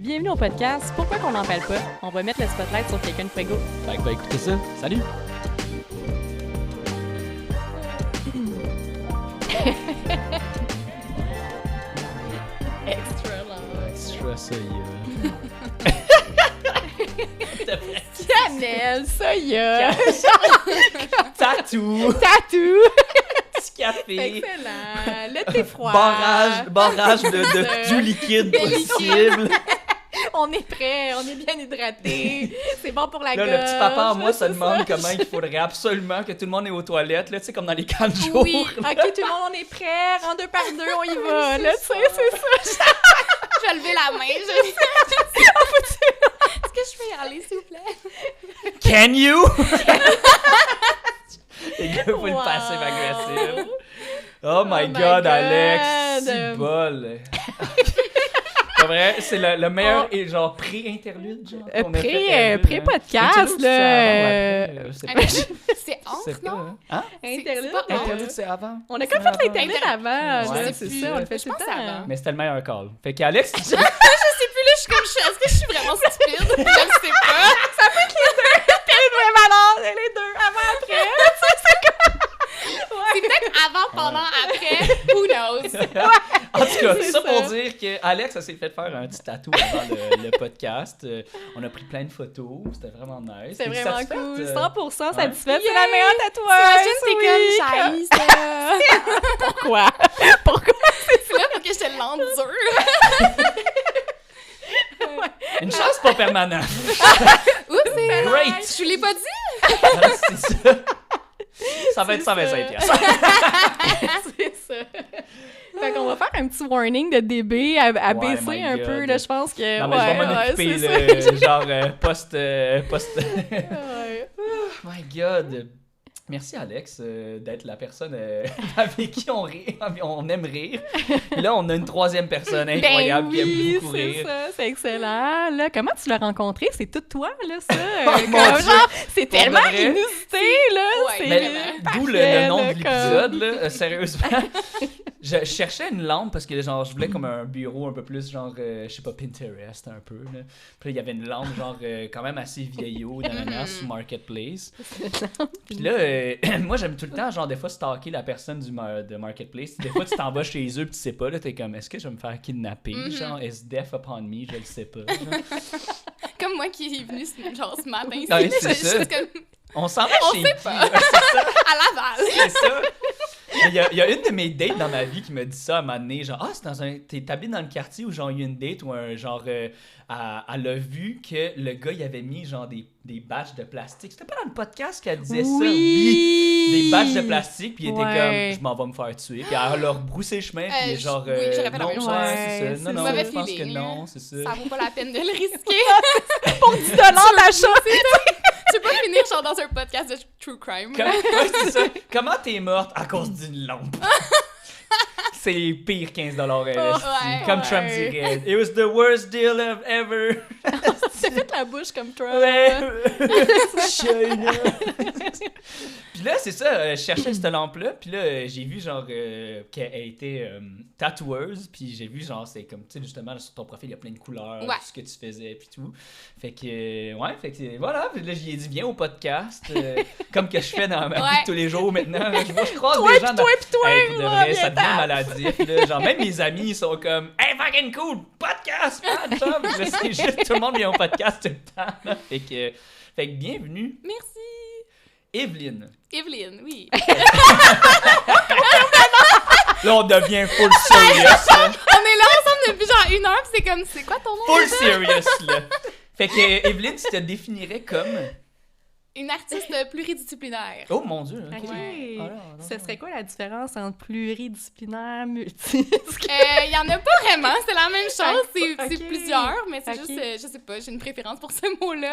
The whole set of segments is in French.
Bienvenue au podcast Pourquoi qu'on n'en parle pas? On va mettre le spotlight sur quelqu'un de Fuego. Fait que va écouter ça. Salut! Extra long. Extra ça, Cannelle, ça y a. Tatou! Tatou. Petit café! Excellent. Le thé froid. Barrage de tout liquide possible. On est prêt, on est bien hydraté. C'est bon pour la Là, gorge. le petit papa en moi se c'est demande ça. comment il faudrait absolument que tout le monde est aux toilettes, là, tu sais, comme dans les camps de jour. Oui, ok, tout le monde, on est prêt. En 2 par 2, on y va. Là, tu sais, c'est ça. Je vais lever la main. Est-ce que je peux y aller, s'il vous plaît? Can you? Les gars, faut Wow. le passive agressif. Oh my god, Alex! C'est bol! C'est vrai, c'est le meilleur et genre pré-interlude, genre. qu'on a fait, Pré-podcast, Interlude, c'est là. avant ou après? C'est pas. C'est entre, C'est pas, non? hein? Interlude. pas honte. Interlude, c'est avant. On a comme fait l'interlude avant. Ouais, là, c'est c'est ça. ça, on le fait Je tout le pense avant. temps. Mais c'était le meilleur call. Fait qu'Alex, Je sais plus, là, je suis comme, est-ce que je suis vraiment stupide? Je ne sais pas. Même alors, les deux, avant, après. C'est peut-être avant, pendant, après. Who knows? en tout cas, C'est ça pour ça. dire que Alex, ça s'est fait faire un petit tatou avant le podcast. On a pris plein de photos, c'était vraiment nice. C'est T'es vraiment satisfaite, cool. euh? 100% satisfaite. C'est Yay! la meilleure tatouage. T'imagines, t'es comme, Shaïs. Pourquoi? Pourquoi? C'est là pour que je te l'endure. Une chance, c'est pas permanent. Oups, c'est Great. Je vous l'ai pas dit? c'est ça. Ça va être 125 piastres. C'est ça. Fait qu'on va faire un petit warning de DB à Ouais, baisser my un God. peu, là, je pense que... Non, mais je vais m'en occuper, c'est ça. là, genre post... Ouais. Oh my God. Merci, Alex, d'être la personne avec qui on aime rire. Puis là, on a une troisième personne incroyable qui Ben oui, aime beaucoup c'est rire. ça, c'est excellent. Là, comment tu l'as rencontré? C'est tout toi, là, ça? Oh, mon Comme Dieu. genre, c'est Pour tellement de vrai? inusité, là. Ouais, c'est Mais vraiment. d'où parfait, le nom là, de l'épisode, là, sérieusement. Je cherchais une lampe parce que genre je voulais comme un bureau un peu plus genre je sais pas Pinterest un peu là. Puis là il y avait une lampe genre quand même assez vieillot sur Marketplace. Puis là moi j'aime tout le temps genre des fois stalker la personne de Marketplace. Des fois tu t'en vas chez eux puis tu sais pas là t'es comme est-ce que je vais me faire kidnapper genre is death upon me je le sais pas. Genre. Comme moi qui est venu genre ce matin. Ouais, c'est Je ça. suis juste comme, On s'en va On chez sait qui? pas. Ouais, c'est ça. à Laval. C'est ça. Il y a une de mes dates dans ma vie qui m'a dit ça à un moment donné, genre, c'est dans un. T'habites dans le quartier où, genre, il y a une date où, genre, elle a vu que le gars, il avait mis, genre, des bâches de plastique. C'était pas dans le podcast qu'elle disait ça? Oui! Des bâches de plastique, puis il était Ouais. comme, je m'en vais me faire tuer. Puis elle leur broussé le chemin, puis il est genre, oui, j'aurais fait la non, même chose. ouais, Ouais, c'est ça. c'est Non, non, mauvais je pense que feeling, non, hein. c'est ça. Ça vaut pas la peine de le risquer. Pour 10 d'achat. Tu peux pas finir genre dans un podcast de true crime. Ouais, c'est ça. Comment t'es morte à cause d'une lampe? C'est pire 15$ Ouais, comme ouais. Trump dirait. It was the worst deal of ever. Tu fait la bouche comme Trump. Ouais. China. Puis là, c'est ça, je cherchais cette lampe-là, puis là, j'ai vu genre qu'elle était tatoueuse, puis j'ai vu genre, c'est comme, tu sais, justement, sur ton profil, il y a plein de couleurs, Ouais. tout ce que tu faisais, puis tout. Fait que, ouais, fait que voilà, puis là, j'y ai dit, viens au podcast, comme que je fais dans ma vie Ouais. de tous les jours maintenant. Là, je croise Toi, des gens pis toi, pis toi, Hey, pour de là, vrai, viens ça devient t'en. maladif, là. Genre, même mes amis, ils sont comme, hey, fucking cool, podcast, man, ça. Puis là, c'est juste, tout le monde vient au podcast tout le temps, là. Fait que bienvenue, Merci. Evelyne. Evelyne, oui. Là, on devient full serious, là. On est là ensemble depuis genre 1 heure, pis c'est comme, c'est quoi ton nom? Full serious, là. Fait que, Evelyne, tu te définirais comme... Une artiste pluridisciplinaire. Oh, mon Dieu, OK. OK. Ah, non, non, Ce non. serait quoi la différence entre pluridisciplinaire, multi... Il y en a pas vraiment, c'est la même chose, c'est Ok. plusieurs, mais c'est Ok. juste, je sais pas, j'ai une préférence pour ce mot-là.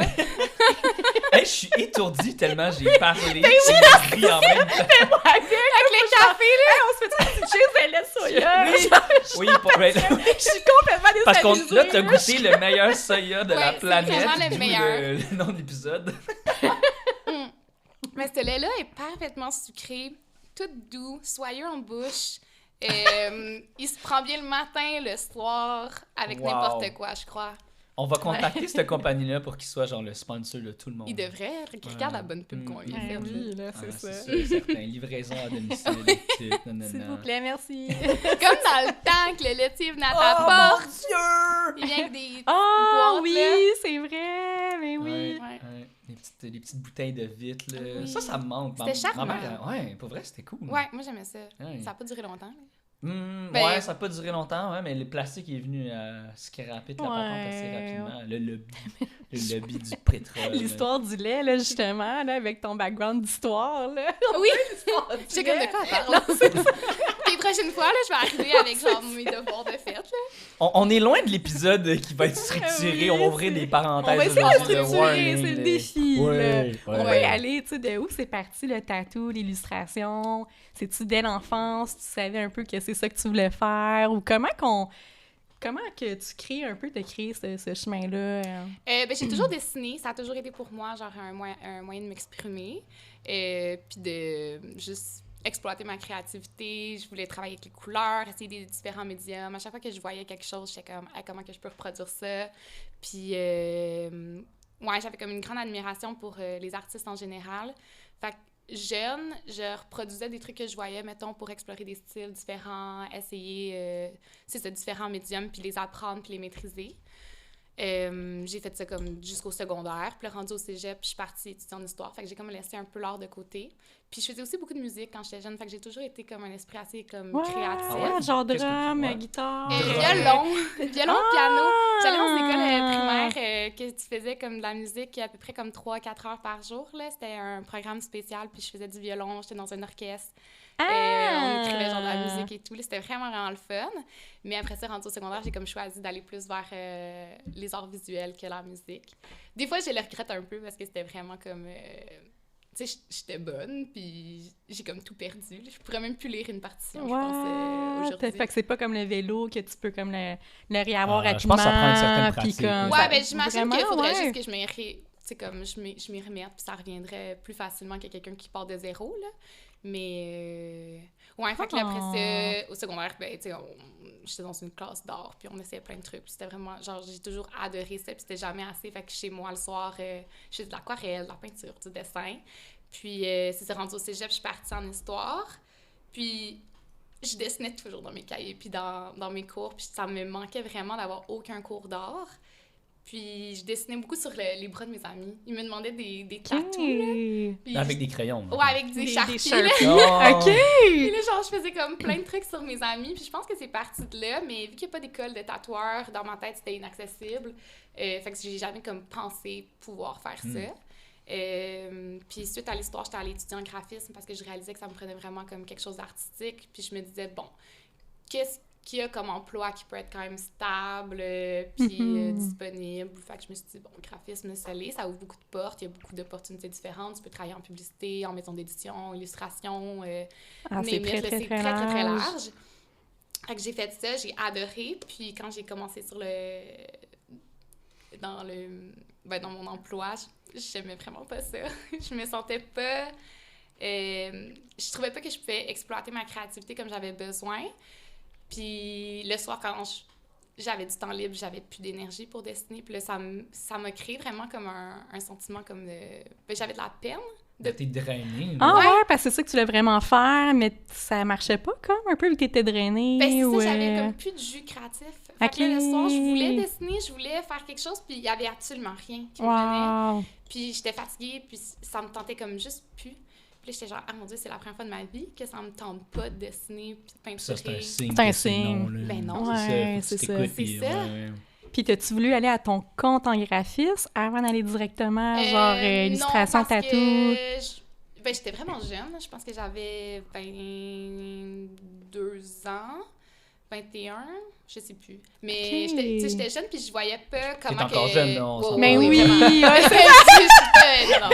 Hey, je suis étourdi tellement j'ai parlé et j'ai ri en même temps. Avec le café, là! On se fait une petite chaise de lait soya. Oui, pour... ben, Je suis complètement parce qu'on déstabilisée. là, t'as goûté le meilleur soya de Ouais, la c'est planète, vraiment le d'où meilleur. le nom de l'épisode. Mais ce lait-là est parfaitement sucré, tout doux, soyeux en bouche. Il se prend bien le matin, le soir, avec Wow. n'importe quoi, je crois. On va contacter cette compagnie-là pour qu'il soit genre le sponsor de tout le monde. Il devrait. Regarde la bonne pub qu'on lui a Ouais, faite. oui, là, c'est ça. C'est certain. Livraison à domicile, et tout, nanana. S'il vous plaît, merci. Comme dans le temps que le laitier venait à Oh ta mon porte. Dieu! Il vient avec des Ah boîtes, oui, là. c'est vrai, mais oui. Ouais, Ouais. ouais. Les petites bouteilles de vitre, là. Oui. Ça me manque. C'était charmant. Ouais, pour vrai, c'était cool. Ouais, moi j'aimais ça. Ouais. Ça n'a pas duré longtemps. Ben, Ben- ça n'a pas duré longtemps, ouais, mais le plastique est venu scraper de la patente assez Ouais. rapidement. Le lobby du pétrole. L'histoire du lait, là, justement, là, avec ton background d'histoire, là. Oui! du J'ai comme lait. de quoi à parler. Les prochaines fois, là, je vais arriver avec genre mes devoirs de fête. Là. On est loin de l'épisode qui va être structuré. Oui, on va ouvrir des parenthèses. On va essayer genre de structurer, warning, c'est le là. défi, là. Ouais, On va ouais. y aller, tu sais, de où c'est parti le tatou, l'illustration? C'est-tu dès l'enfance, tu savais un peu que c'est ça que tu voulais faire? Ou comment que tu crées un peu de créer ce chemin-là? Ben, j'ai toujours dessiné. Ça a toujours été pour moi genre un moyen de m'exprimer. Puis de juste exploiter ma créativité. Je voulais travailler avec les couleurs, essayer des différents médiums. À chaque fois que je voyais quelque chose, j'étais comme ah, comment que je peux reproduire ça? Puis ouais, j'avais comme une grande admiration pour les artistes en général. Fait que jeune, je reproduisais des trucs que je voyais, mettons, pour explorer des styles différents, essayer, c'est ça, différents médiums, puis les apprendre, puis les maîtriser. J'ai fait ça comme jusqu'au secondaire. Puis là, rendu au cégep, je suis partie étudier en histoire. Fait que j'ai comme laissé un peu l'art de côté. Puis je faisais aussi beaucoup de musique quand j'étais jeune. Fait que j'ai toujours été comme un esprit assez comme créatif. Ah ouais? Genre Qu'est-ce que tu drum, vois? guitare. Violon, Ah! piano. J'allais en école primaire que tu faisais comme de la musique à peu près comme 3-4 heures par jour. Là. C'était un programme spécial, puis je faisais du violon, j'étais dans un orchestre. On écrivait genre de la musique et tout. Là, c'était vraiment, vraiment le fun. Mais après ça, rendu au secondaire, j'ai comme choisi d'aller plus vers les arts visuels que la musique. Des fois, je le regrette un peu parce que c'était vraiment comme... tu sais, j'étais bonne, puis j'ai comme tout perdu. Je pourrais même plus lire une partition, je pense, aujourd'hui. Fait que c'est pas comme le vélo que tu peux comme le réavoir Je rapidement. pense que ça prend une certaine puis pratique. comme, Ouais, ça- ben j'imagine vraiment, qu'il faudrait ouais. juste que je m'y remette, puis ça reviendrait plus facilement que quelqu'un qui part de zéro, là. Mais, ouais, fait que là, après ça, au secondaire, ben, tu sais, j'étais dans une classe d'art, puis on essayait plein de trucs, puis c'était vraiment, genre, j'ai toujours adoré ça, puis c'était jamais assez, fait que chez moi, le soir, je faisais de l'aquarelle, de la peinture, du dessin. Puis, c'est ça, rendu au cégep, je suis partie en histoire, puis je dessinais toujours dans mes cahiers, puis dans mes cours, puis ça me manquait vraiment d'avoir aucun cours d'art. Puis je dessinais beaucoup sur les bras de mes amis. Ils me demandaient des tatous, là. Puis Avec des crayons. Ouais, avec des Sharpies, là. Oh! OK! Puis là, genre, je faisais comme plein de trucs sur mes amis. Puis je pense que c'est parti de là. Mais vu qu'il n'y a pas d'école de tatoueur, dans ma tête, c'était inaccessible. Fait que j'ai jamais comme pensé pouvoir faire ça. Puis suite à l'histoire, j'étais allée étudier en graphisme parce que je réalisais que ça me prenait vraiment comme quelque chose d'artistique. Puis je me disais, bon, qu'est-ce qu'il y a comme emploi qui peut être quand même stable, puis disponible. Fait que je me suis dit, bon, graphisme, ça ouvre beaucoup de portes, il y a beaucoup d'opportunités différentes. Tu peux travailler en publicité, en maison d'édition, illustration, C'est name it, là, c'est très large. large. Fait que j'ai fait ça, j'ai adoré. Puis quand j'ai commencé dans mon emploi, j'aimais vraiment pas ça. Je me sentais pas... je trouvais pas que je pouvais exploiter ma créativité comme j'avais besoin. Puis le soir, quand j'avais du temps libre, j'avais plus d'énergie pour dessiner. Puis là, ça m'a créé vraiment comme un sentiment comme de... Ben, j'avais de la peine. T'es drainé. Ah Ouais. ouais, parce que c'est ça que tu voulais vraiment faire, mais ça marchait pas comme un peu vu que t'étais drainée. Ben, c'est ça, ou, j'avais comme plus de jus créatif. Fait que là, le soir, je voulais dessiner, je voulais faire quelque chose, puis il y avait absolument rien qui me venait. Wow! Puis j'étais fatiguée, puis ça me tentait comme juste plus. Puis là, j'étais genre, ah mon Dieu, c'est la première fois de ma vie que ça me tente pas de dessiner puis de Ça, c'est un peinturer. signe. C'est un que signe. non, là. Ben non. Ouais, c'est c'est ça. ça. faut que tu t'écoutes, C'est puis, ça. ouais. Puis t'as-tu voulu aller à ton compte en graphisme avant d'aller directement, genre illustration, non, parce tatou? que j'étais vraiment jeune. Je pense que j'avais 22 ans, 21, je sais plus. Mais Ok. j'étais jeune, puis je voyais pas comment encore jeune, non, on Ouais, s'entend. Mais ouais, oui, vraiment. ouais, Je suis pas- non.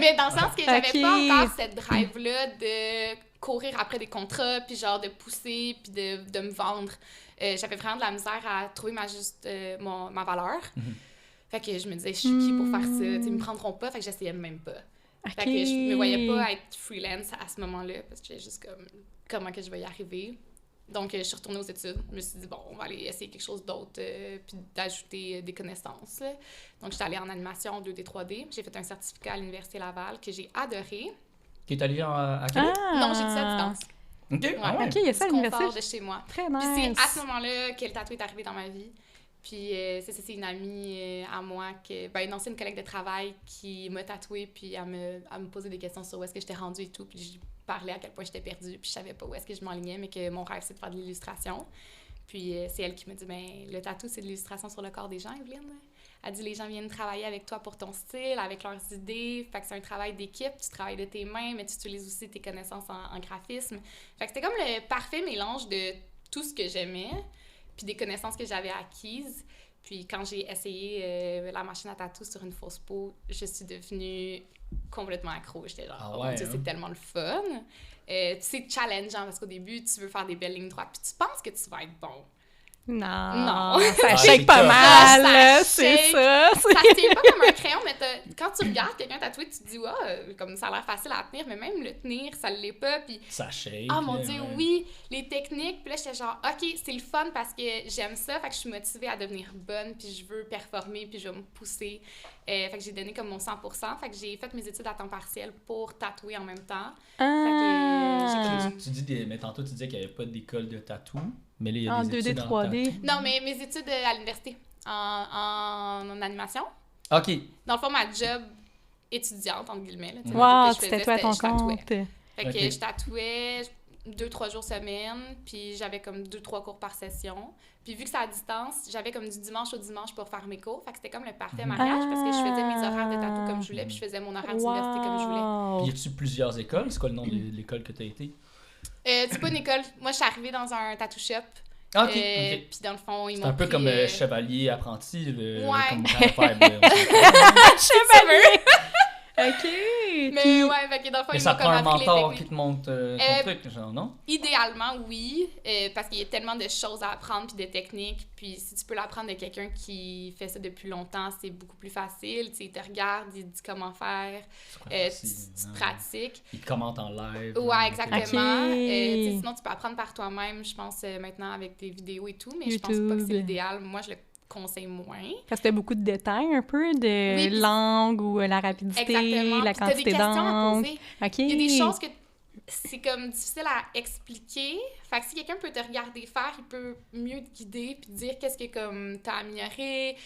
Mais dans le sens que j'avais Ok. pas encore cette drive-là de courir après des contrats, puis genre de pousser, puis de me vendre. J'avais vraiment de la misère à trouver ma valeur. Fait que je me disais, je suis qui pour faire ça? Tu sais, ils me prendront pas, fait que j'essayais même pas. Fait que je me voyais pas être freelance à ce moment-là, parce que j'étais juste comme, comment que je vais y arriver? Donc, je suis retournée aux études. Je me suis dit, bon, on va aller essayer quelque chose d'autre, puis d'ajouter des connaissances. Là. Donc, j'étais allée en animation 2D, 3D. J'ai fait un certificat à l'Université Laval que j'ai adoré. Qui est allé à Québec? Non, j'ai dit ça à distance. OK, ah ouais. OK, il y a ça à Du confort l'université. de chez moi. Très Puis c'est nice. à ce moment-là que le tatou est arrivé dans ma vie. Puis c'est une amie à moi, une ancienne collègue de travail qui m'a tatouée, puis elle me posait des questions sur où est-ce que j'étais rendue et tout. Puis je parlais à quel point j'étais perdue, puis je savais pas où est-ce que je m'enlignais, mais que mon rêve, c'est de faire de l'illustration. Puis c'est elle qui m'a dit, le tatou, c'est de l'illustration sur le corps des gens, Evelyne. Elle dit, les gens viennent travailler avec toi pour ton style, avec leurs idées. Fait que c'est un travail d'équipe, tu travailles de tes mains, mais tu utilises aussi tes connaissances en graphisme. Fait que c'était comme le parfait mélange de tout ce que j'aimais, puis des connaissances que j'avais acquises. Puis quand j'ai essayé la machine à tatou sur une fausse peau, je suis devenue complètement accro. J'étais genre, oh mon Dieu, c'est tellement le fun. C'est challengeant parce qu'au début, tu veux faire des belles lignes droites, puis tu penses que tu vas être bon. Non, ça shake pas mal, ça c'est shake. ça. Ça se tient pas comme un crayon, mais quand tu regardes quelqu'un tatoué, tu te dis, comme ça a l'air facile à tenir, mais même le tenir, ça l'est pas. Puis, ça shake. Ah mon Dieu, oui, les techniques. Puis là, j'étais genre, OK, c'est le fun parce que j'aime ça, fait que je suis motivée à devenir bonne, puis je veux performer, puis je vais me pousser. Fait que j'ai donné comme mon 100%. Fait que j'ai fait mes études à temps partiel pour tatouer en même temps. Fait que Tu dis, mais tantôt, tu disais qu'il n'y avait pas d'école de tatou, mais là, il y a En des 2D, études 3D. Non, mais mes études à l'université en animation. OK. Dans le fond, ma job étudiante, entre guillemets. Là, Wow, que tu je faisais, tatouais à ton je tatouais. compte. Fait que je tatouais 2-3 jours semaine, puis j'avais comme 2-3 cours par session. Puis vu que c'est à distance, j'avais comme du dimanche au dimanche pour faire mes cours. Fait que c'était comme le parfait mariage parce que je faisais mes horaires de tatou comme je voulais, puis je faisais mon horaire d'université comme je voulais. Puis y a-tu plusieurs écoles? C'est quoi le nom de l'école que tu as été? C'est pas une école. Moi, je suis arrivée dans un tattoo shop. OK. Puis dans le fond, ils m'ont c'est un peu pris, comme chevalier apprenti, comme Chevalier! OK. Mais Puis, ouais, fait que dans le fond, mais ils ça m'ont prend comme un appris les mentor techniques. qui te montre ton truc, genre, non? Idéalement, oui, parce qu'il y a tellement de choses à apprendre puis de techniques. Puis si tu peux l'apprendre de quelqu'un qui fait ça depuis longtemps, c'est beaucoup plus facile. Tu sais, il te regarde, il te dit comment faire, tu pratiques. Il te commente en live. Ouais, exactement. Okay. Sinon, tu peux apprendre par toi-même, je pense, maintenant avec des vidéos et tout, mais je pense pas que c'est l'idéal. Moi, je le conseille moins. Parce que t'as beaucoup de détails, un peu, de langue ou la rapidité, Exactement. la Puis t'as des quantité questions à d'encre. poser. OK. Il y a des choses que c'est comme difficile à expliquer. Fait que si quelqu'un peut te regarder faire, il peut mieux te guider puis te dire qu'est-ce que comme t'as amélioré,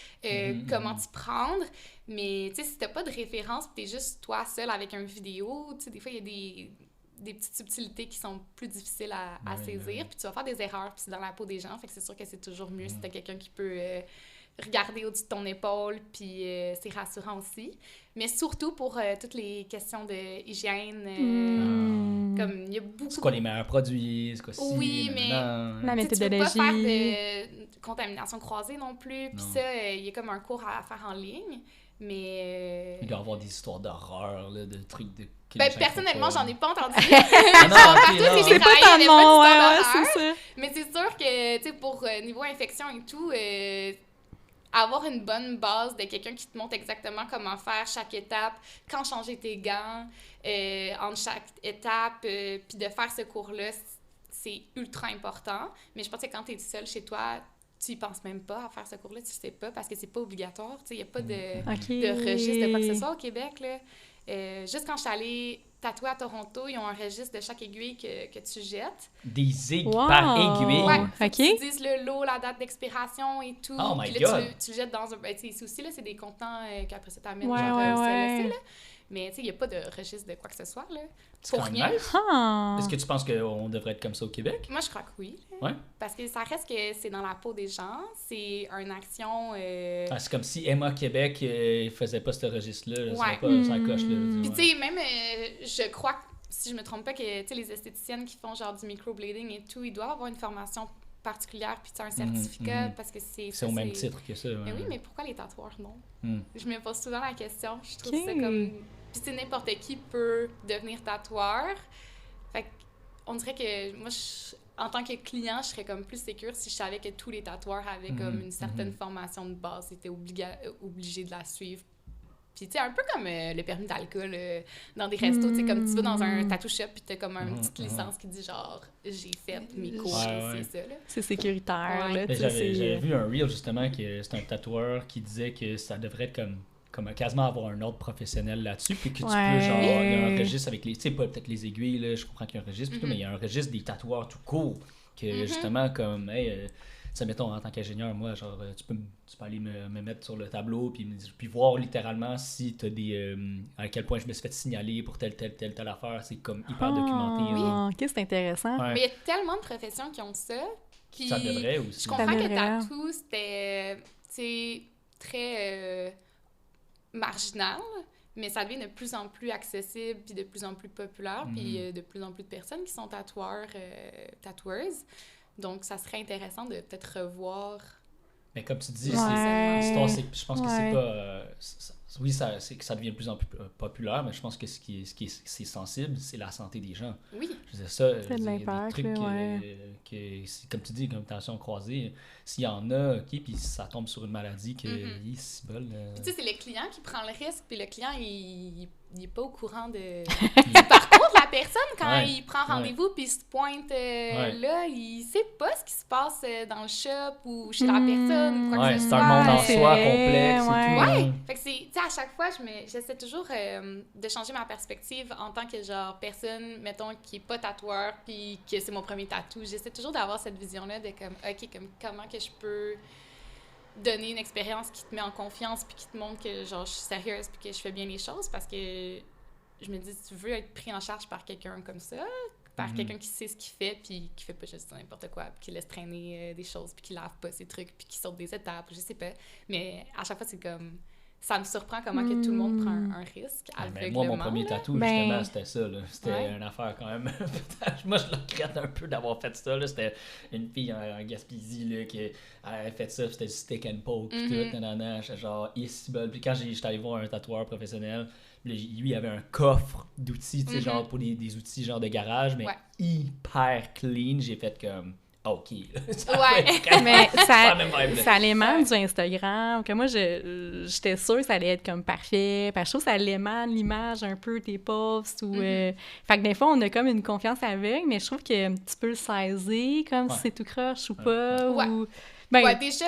comment t'y prendre. Mais tu sais, si t'as pas de référence puis t'es juste toi seul avec une vidéo, tu sais, des fois, il y a des petites subtilités qui sont plus difficiles à saisir. Puis tu vas faire des erreurs, puis c'est dans la peau des gens. Fait que c'est sûr que c'est toujours mieux si t'as quelqu'un qui peut regarder au-dessus de ton épaule, puis c'est rassurant aussi. Mais surtout pour toutes les questions de hygiène, comme il y a beaucoup... C'est quoi les meilleurs produits, c'est quoi si... Oui, mais la méthodologie. Tu veux pas faire de contamination croisée non plus, puis ça, il y a comme un cours à faire en ligne, mais... Il doit y avoir des histoires d'horreur, là, de trucs de... personnellement, j'en ai pas entendu. C'est pas tant bon, ouais, c'est ça. Mais c'est sûr que, tu sais, pour niveau infection et tout, avoir une bonne base de quelqu'un qui te montre exactement comment faire chaque étape, quand changer tes gants, entre chaque étape, puis de faire ce cours-là, c'est ultra important. Mais je pense que quand tu es seul chez toi, tu y penses même pas à faire ce cours-là, tu sais pas, parce que c'est pas obligatoire. Tu sais, il n'y a pas de registre de quoi que ce soit au Québec, là. Juste quand je suis allée tatouer à Toronto, ils ont un registre de chaque aiguille que tu jettes. Des aiguilles par aiguille? Ouais, OK. tu dises le lot, la date d'expiration et tout. Oh my puis là, God! tu le jettes dans un... Ben, ici aussi, là, c'est des contenants qu'après ça t'amènes Ouais, là. Mais tu sais, il n'y a pas de registre de quoi que ce soit, là. Pour rien. Nice. Ah. Est-ce que tu penses qu'on devrait être comme ça au Québec? Moi, je crois que oui. Ouais. Parce que ça reste que c'est dans la peau des gens. C'est une action... c'est comme si Emma Québec faisait pas ce registre-là. Ça Ouais. serait pas ça coche, là. Puis tu sais, même, je crois que, si je me trompe pas, que tu sais, les esthéticiennes qui font genre du microblading et tout, ils doivent avoir une formation particulière puis tu as un certificat parce que c'est au même titre que ça. Mais oui, mais pourquoi les tatoueurs, non? Je me pose souvent la question. Je trouve Ok. ça comme... Puis c'est n'importe qui peut devenir tatoueur. Fait on dirait que moi, en tant que client, je serais comme plus sécure si je savais que tous les tatoueurs avaient comme une certaine formation de base. Ils étaient obligés de la suivre Puis, tu sais, un peu comme le permis d'alcool dans des restos, tu sais, comme tu vas dans un tattoo shop, puis t'as comme une petite licence qui dit genre, j'ai fait mes cours, c'est ça, là. C'est sécuritaire, là. J'avais vu un reel, justement, que c'est un tatoueur qui disait que ça devrait être comme quasiment avoir un ordre professionnel là-dessus, puis que tu peux, genre, il y a un registre avec les, tu sais, pas peut-être les aiguilles, là, je comprends qu'il y a un registre, mais il y a un registre des tatoueurs tout court, que justement, comme, hey, ça, mettons, en tant qu'ingénieur, moi, genre, tu peux aller me mettre sur le tableau, puis voir littéralement si t'as à quel point je me suis fait signaler pour telle affaire, c'est comme hyper documenté. Oui. Ok, c'est intéressant. Ouais. Mais il y a tellement de professions qui ont ça, puis ça devrait aussi. Je comprends que tattoo, c'était, tu sais, très... marginal, mais ça devient de plus en plus accessible puis de plus en plus populaire, puis de plus en plus de personnes qui sont tatoueuses. Donc, ça serait intéressant de peut-être revoir... Mais comme tu dis, je pense que c'est pas... oui, c'est que ça devient de plus en plus populaire, mais je pense que ce qui est sensible, c'est la santé des gens. Oui. Je disais ça, c'est de l'impact, des trucs comme tu dis, comme tension croisée, s'il y en a, OK, puis ça tombe sur une maladie que c'est bol. Tu sais, c'est le client qui prend le risque, puis le client, il est pas au courant du parcours de la personne quand il prend rendez-vous, puis il se pointe là, il sait pas ce qui se passe dans le shop ou chez la personne, ou quoi que ce soit. C'est un monde en soi complexe et tout. Fait que c'est, tu sais, à chaque fois, j'essaie toujours de changer ma perspective en tant que, genre, personne, mettons, qui est pas tatoueur, puis que c'est mon premier tatou. J'essaie toujours d'avoir cette vision-là de comme, OK, comme comment que je peux donner une expérience qui te met en confiance puis qui te montre que, genre, je suis sérieuse puis que je fais bien les choses, parce que je me dis, si tu veux être pris en charge par quelqu'un comme ça, par quelqu'un qui sait ce qu'il fait puis qui fait pas juste n'importe quoi, puis qui laisse traîner des choses puis qui lave pas ses trucs puis qui saute des étapes, je sais pas, mais à chaque fois, c'est comme... Ça me surprend comment que tout le monde prend un risque aveuglément. Moi, mon premier tatou, justement, c'était ça. Là. C'était une affaire quand même... Moi, je le regrette un peu d'avoir fait ça. Là. C'était une fille en Gaspésie là, qui avait fait ça. C'était du stick and poke. Tout, j'étais genre, ici, puis quand j'étais allé voir un tatoueur professionnel, lui, il avait un coffre d'outils, tu sais, genre pour des outils genre de garage, mais hyper clean. J'ai fait comme... OK. Mais ça l'émane du Instagram. Que moi, j'étais sûre que ça allait être comme parfait. Parce que je trouve que ça l'émane l'image un peu, tes posts. Fait que des fois, on a comme une confiance aveugle, mais je trouve que tu peux le saisir comme si c'est tout croche ou pas. Déjà,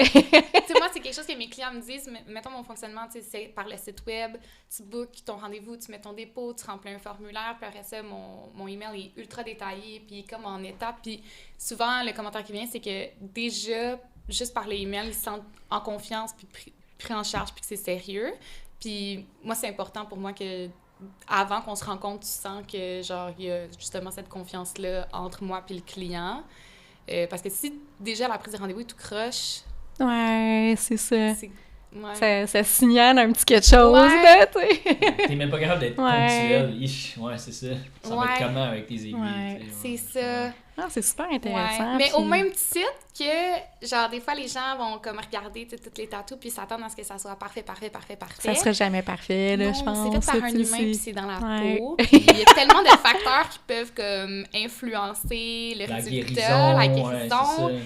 tu sais, moi, c'est quelque chose que mes clients me disent. Mettons, mon fonctionnement, tu sais, c'est par le site web. Tu bookes ton rendez-vous, tu mets ton dépôt, tu remplis un formulaire, puis après ça, mon email est ultra détaillé, puis comme en étapes. Puis souvent, le commentaire qui vient, c'est que déjà, juste par les emails, ils se sentent en confiance, puis pris en charge, puis que c'est sérieux. Puis moi, c'est important pour moi que avant qu'on se rencontre, tu sens que, genre, il y a justement cette confiance-là entre moi puis le client. Parce que si déjà la prise de rendez-vous est tout croche... Ouais, c'est ça. Ça signale un petit quelque chose, tu sais. T'es même pas capable d'être ponctuel. Ouais, c'est ça. Ça va être comment avec tes aiguilles? C'est ça. Ah, c'est super intéressant. Mais au même titre que, genre, des fois, les gens vont comme regarder toutes les tatous puis s'attendre à ce que ça soit parfait. Ça serait jamais parfait, là, je pense. C'est fait par un humain puis c'est dans la peau. Il y a tellement de facteurs qui peuvent comme influencer le résultat, la guérison.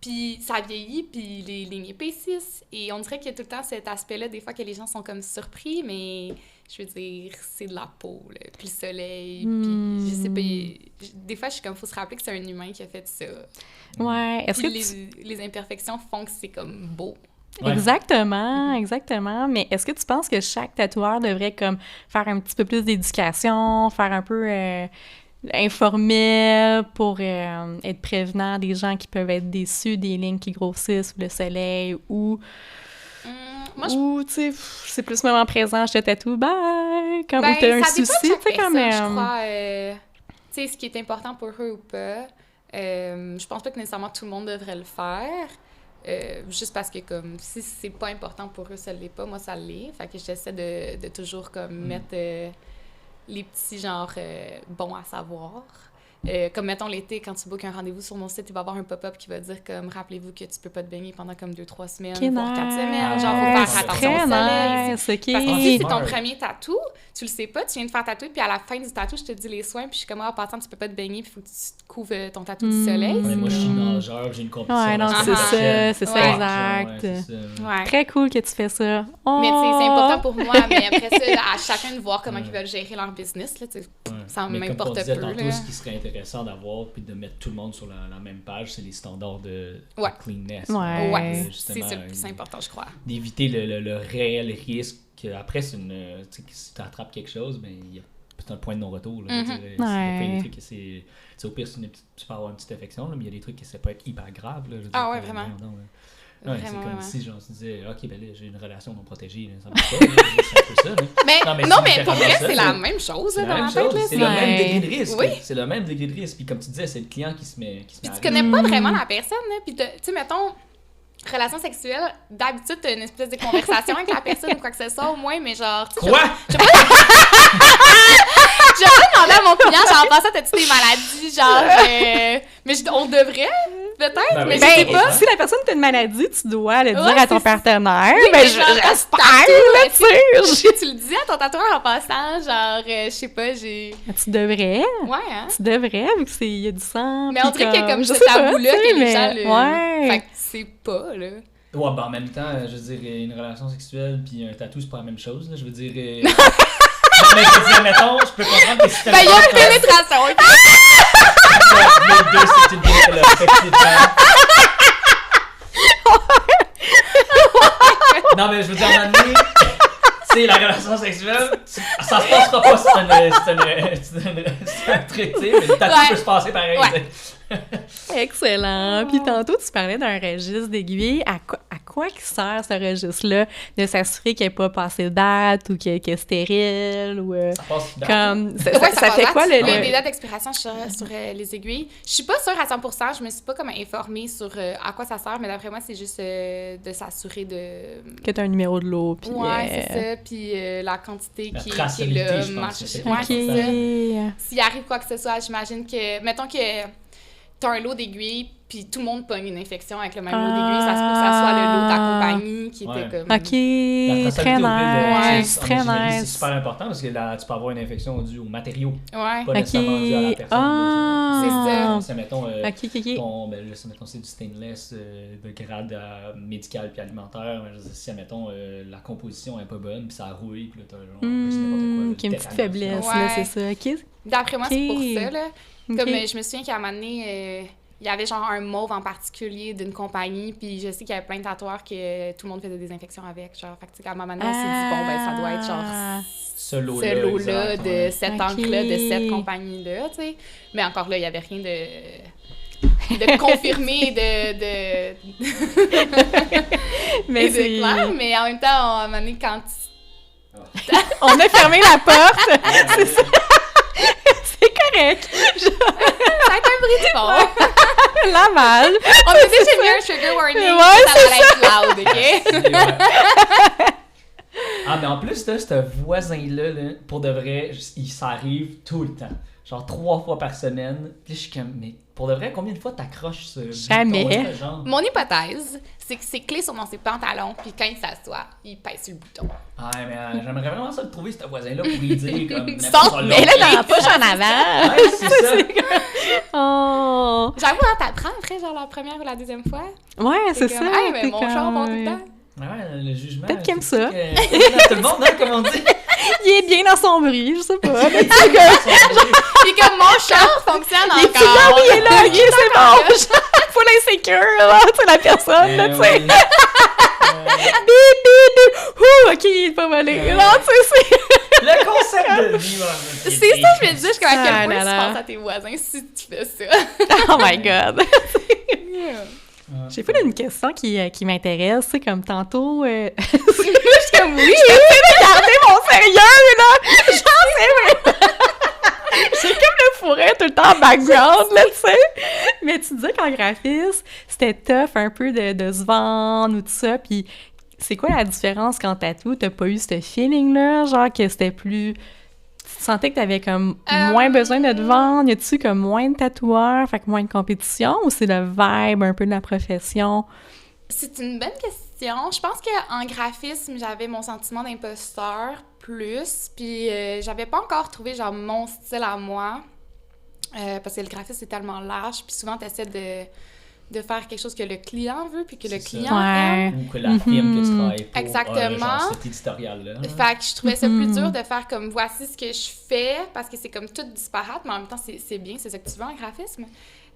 Puis ça vieillit, puis les lignes épaississent. Et on dirait qu'il y a tout le temps cet aspect-là, des fois, que les gens sont comme surpris, mais je veux dire, c'est de la peau, là, puis le soleil, puis je sais pas, des fois, je suis comme, faut se rappeler que c'est un humain qui a fait ça. Ouais, est-ce que les imperfections font que c'est comme beau. Ouais. Exactement. Mais est-ce que tu penses que chaque tatoueur devrait comme faire un petit peu plus d'éducation, faire un peu... informel pour être prévenant des gens qui peuvent être déçus des lignes qui grossissent ou le soleil ou tu sais, c'est plus moment présent, je te tatoue, bye! Comme où t'as un souci, tu sais, quand même. Je crois, tu sais, ce qui est important pour eux ou pas. Je pense pas que nécessairement tout le monde devrait le faire. Juste parce que, comme, si c'est pas important pour eux, ça l'est pas. Moi, ça l'est. Fait que j'essaie de toujours, comme, mettre... les petits, genre, bons à savoir. Comme, mettons, l'été, quand tu bookes un rendez-vous sur mon site, il va y avoir un pop-up qui va dire comme, rappelez-vous que tu peux pas te baigner pendant comme 2-3 semaines, voire 4 semaines. Genre, faut faire attention au soleil. Nice, OK. Parce que si c'est ton premier tatou, tu le sais pas, tu viens de faire tatouer, puis à la fin du tatou, je te dis les soins, puis je suis comme, en passant, tu peux pas te baigner, puis il faut que tu te couvres ton tatou du soleil. Ouais, moi, je suis nageur, j'ai une compétition. Ouais, non, la c'est semaine ça, prochaine. exact. Ouais, c'est ça. Ouais. Très cool que tu fais ça. Oh! Mais tu sais, c'est important pour moi, mais après ça, à chacun de voir comment ils veulent gérer leur business, là, tu sais, ça Mais m'importe comme on disait peu. tantôt, Là. ce qui serait intéressant d'avoir puis de mettre tout le monde sur la même page, c'est les standards de Ouais. cleanness. Ouais. Ouais, Justement, c'est le plus important, je crois. d'éviter le réel risque. Après, c'est une, tu sais, si tu attrapes quelque chose, ben, il y a c'est un point de non-retour. Là, je dirais. Ouais. Il y a des trucs que c'est... Tu sais, au pire, tu peux avoir une petite infection, là, mais il y a des trucs qui ça peut être hyper grave. Là, je veux Ah dire, ouais, vraiment. Ouais, c'est Vraiment, comme vraiment. si genre, tu disais, OK, ben là, j'ai une relation non protégée. Là, ça marche pas. Là, c'est un peu ça. Là. Mais, Non, mais non, c'est mais pour littéralement vrai, ça, c'est là. la même chose C'est là, la dans même ma tête. chose. Là, C'est le même Ouais. degré de risque. Oui. C'est le même degré de risque. Puis comme tu disais, c'est le client qui se met Puis à tu connais pas vraiment la personne, là. Puis, tu sais, mettons, relation sexuelle, d'habitude, t'as une espèce de conversation avec la personne ou quoi que ce soit, au moins, mais genre. Tu sais, Quoi? j'ai pas demandé à mon client, genre, en passant, t'as-tu des maladies, genre. Mais on devrait, peut-être, Ben mais oui, je sais Ben, pas. si la personne a une maladie, tu dois le dire Ouais, à ton c'est- partenaire. Oui, Ben, mais genre, j'espère, tatou, là, tu sais. Est-ce que tu le dis à ton tatoueur en passant, genre, je sais pas, j'ai. Tu devrais. Ouais, hein? Tu devrais, vu qu'il y a du sang. Mais on puis dirait qu'il y a comme je ce sais pas, tabou-là tu sais, que les gens mais- le. Ouais. Fait que c'est pas, là. Ouais, ben en même temps, je veux dire, une relation sexuelle puis un tatou, c'est pas la même chose. Là. Je veux dire. Non, mais je veux dire, mettons, je peux comprendre que si t'as Ben, il y a une pénétration, ok? les deux, c'est une là, effectivement. Non, mais je veux dire, à un moment donné, tu sais, la relation sexuelle, ça se passera pas, c'est un truc, tu sais, mais le tatou Ouais. peut se passer pareil. Ouais. tu sais. Excellent. Puis tantôt, tu parlais d'un registre d'aiguille. À quoi qui sert ce registre-là? De s'assurer qu'il n'y ait pas passé de date ou qu'il est stérile ou... Ça passe dans comme... Ça, Ouais, ça fait passe quoi, date. le... Il y a des dates d'expiration sur les aiguilles. Je suis pas sûre à 100%, je me suis pas comme informée sur à quoi ça sert, mais d'après moi, c'est juste de s'assurer de... Que tu as un numéro de l'eau, puis... Ouais, c'est ça. Puis la quantité La qui est traçabilité, là. je pense que c'est Ouais, c'est ça. OK. S'il arrive quoi que ce soit, j'imagine que... Mettons que t'as un lot d'aiguilles, puis tout le monde pogne une infection avec le même lot d'aiguilles, ça se peut que ça soit le lot de ta compagnie qui Ouais. était comme... OK, La très traçabilité au Ouais, nice, très c'est nice. super important parce que là, tu peux avoir une infection due aux matériaux, Ouais. pas nécessairement due à la OK. personne. Ah! C'est C'est, mettons, OK. ton, ben là, mettons, c'est du stainless de grade médical puis alimentaire. Mais je veux dire, si, mettons, la composition est pas bonne, puis ça rouille, puis là, t'as genre, c'est n'importe quoi. Qui a une petite tétanos, faiblesse, Ouais. là, c'est ça. OK. D'après moi, c'est pour ça, là. OK. Comme je me souviens qu'à un moment donné, il y avait genre un mauve en particulier d'une compagnie, puis je sais qu'il y avait plein de tatoueurs que tout le monde faisait des infections avec, genre. Fait que, tu sais, qu'à un moment donné, on s'est dit, bon, ben, ça doit être genre Ce lot-là. ce lot-là, exact, de ouais. cette Ok. encre-là, de cette compagnie-là, tu sais. Mais encore là, il n'y avait rien de confirmé, Mais et de c'est... clair, mais en même temps, à un moment donné, quand On a fermé la porte! C'est ça! C'est correct! ça a été un bruit de fond. Laval! On a déjà mis un trigger warning, Ouais, ça allait être loud, OK? Ouais. Ah, mais en plus, là, ce voisin-là, là, pour de vrai, ça arrive tout le temps. Genre 3 fois par semaine. Puis je suis comme, mais pour de vrai, combien de fois t'accroches ce Jamais. bouton-là, genre? Mon hypothèse, c'est que c'est clé sur ses pantalons, puis quand il s'assoit, il pèse sur le bouton. Ouais, mais j'aimerais vraiment ça le trouver, ce voisin-là, pour lui dire comme. Sors, Mais là, dans la poche en avant! Ouais, c'est ça. Oh! J'avoue, hein, t'apprends après, genre la première ou la deuxième fois. Ouais, c'est T'es ça! comme, hey, mais t'es mon char part tout le comme- temps. Ouais, le jugement. Peut-être qu'il aime c'est ça. tout le monde, hein, comme on dit. Il est bien dans son bruit, je sais pas. Puis comme mon char fonctionne Il est petit, encore. là, oui, il est là, ok, c'est bon! Faut l'insécure, là, tu sais, la personne, là, tu sais. Bip, bip, bip! Ouh, ok, il est pas volé. Ouais. Non, tu sais, c'est... Le concept de vivre en C'est ça, je me disais, je suis comme à Ah quel point là tu là. penses à tes voisins si tu fais ça. Oh my God! J'ai fait une question qui m'intéresse, tu sais, comme tantôt... Je suis comme, oui! J'essaie de garder mon sérieux, là! Genre, c'est vrai! J'ai comme le fourret tout le temps en background, là, tu sais! Mais tu disais qu'en graphisme, c'était tough un peu de se vendre ou tout ça, puis c'est quoi la différence quand tatou? T'as pas eu ce feeling-là? Genre que c'était plus Tu sentais que t'avais comme moins besoin de te vendre? Y a-tu comme moins de tatoueurs, fait que moins de compétition? Ou c'est le vibe un peu de la profession? C'est une bonne question. Je pense qu'en graphisme, j'avais mon sentiment d'imposteur plus, puis j'avais pas encore trouvé, genre, mon style à moi, parce que le graphisme, c'est tellement large, puis souvent, t'essaies de faire quelque chose que le client veut, puis que le client aime. Ou que la firme que tu travailles pour Exactement. genre cet éditorial-là. Fait que je trouvais ça plus dur de faire comme voici ce que je fais, parce que c'est comme tout disparate, mais en même temps, c'est bien, c'est ça que tu veux en graphisme.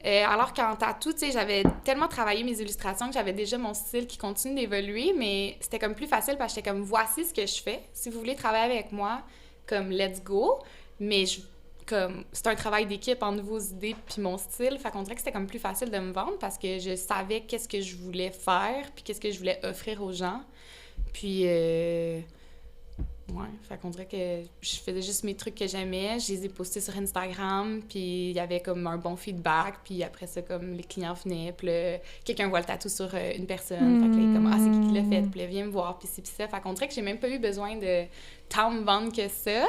Alors qu'en tatou, tu sais, j'avais tellement travaillé mes illustrations que j'avais déjà mon style qui continue d'évoluer, mais c'était comme plus facile parce que j'étais comme voici ce que je fais. Si vous voulez travailler avec moi, comme let's go. Mais comme c'est un travail d'équipe en nouveaux idées puis mon style. Fait qu'on dirait que c'était comme plus facile de me vendre parce que je savais qu'est-ce que je voulais faire puis qu'est-ce que je voulais offrir aux gens. Puis ouais, fait qu'on dirait que je faisais juste mes trucs que j'aimais, je les ai postés sur Instagram, puis il y avait comme un bon feedback, puis après ça, comme les clients venaient, puis là, quelqu'un voit le tatou sur une personne, fait que là, il est comme « Ah, c'est qui l'a fait? » Puis là, viens me voir, puis c'est pis ça. Fait qu'on dirait que j'ai même pas eu besoin de tant me vendre que ça,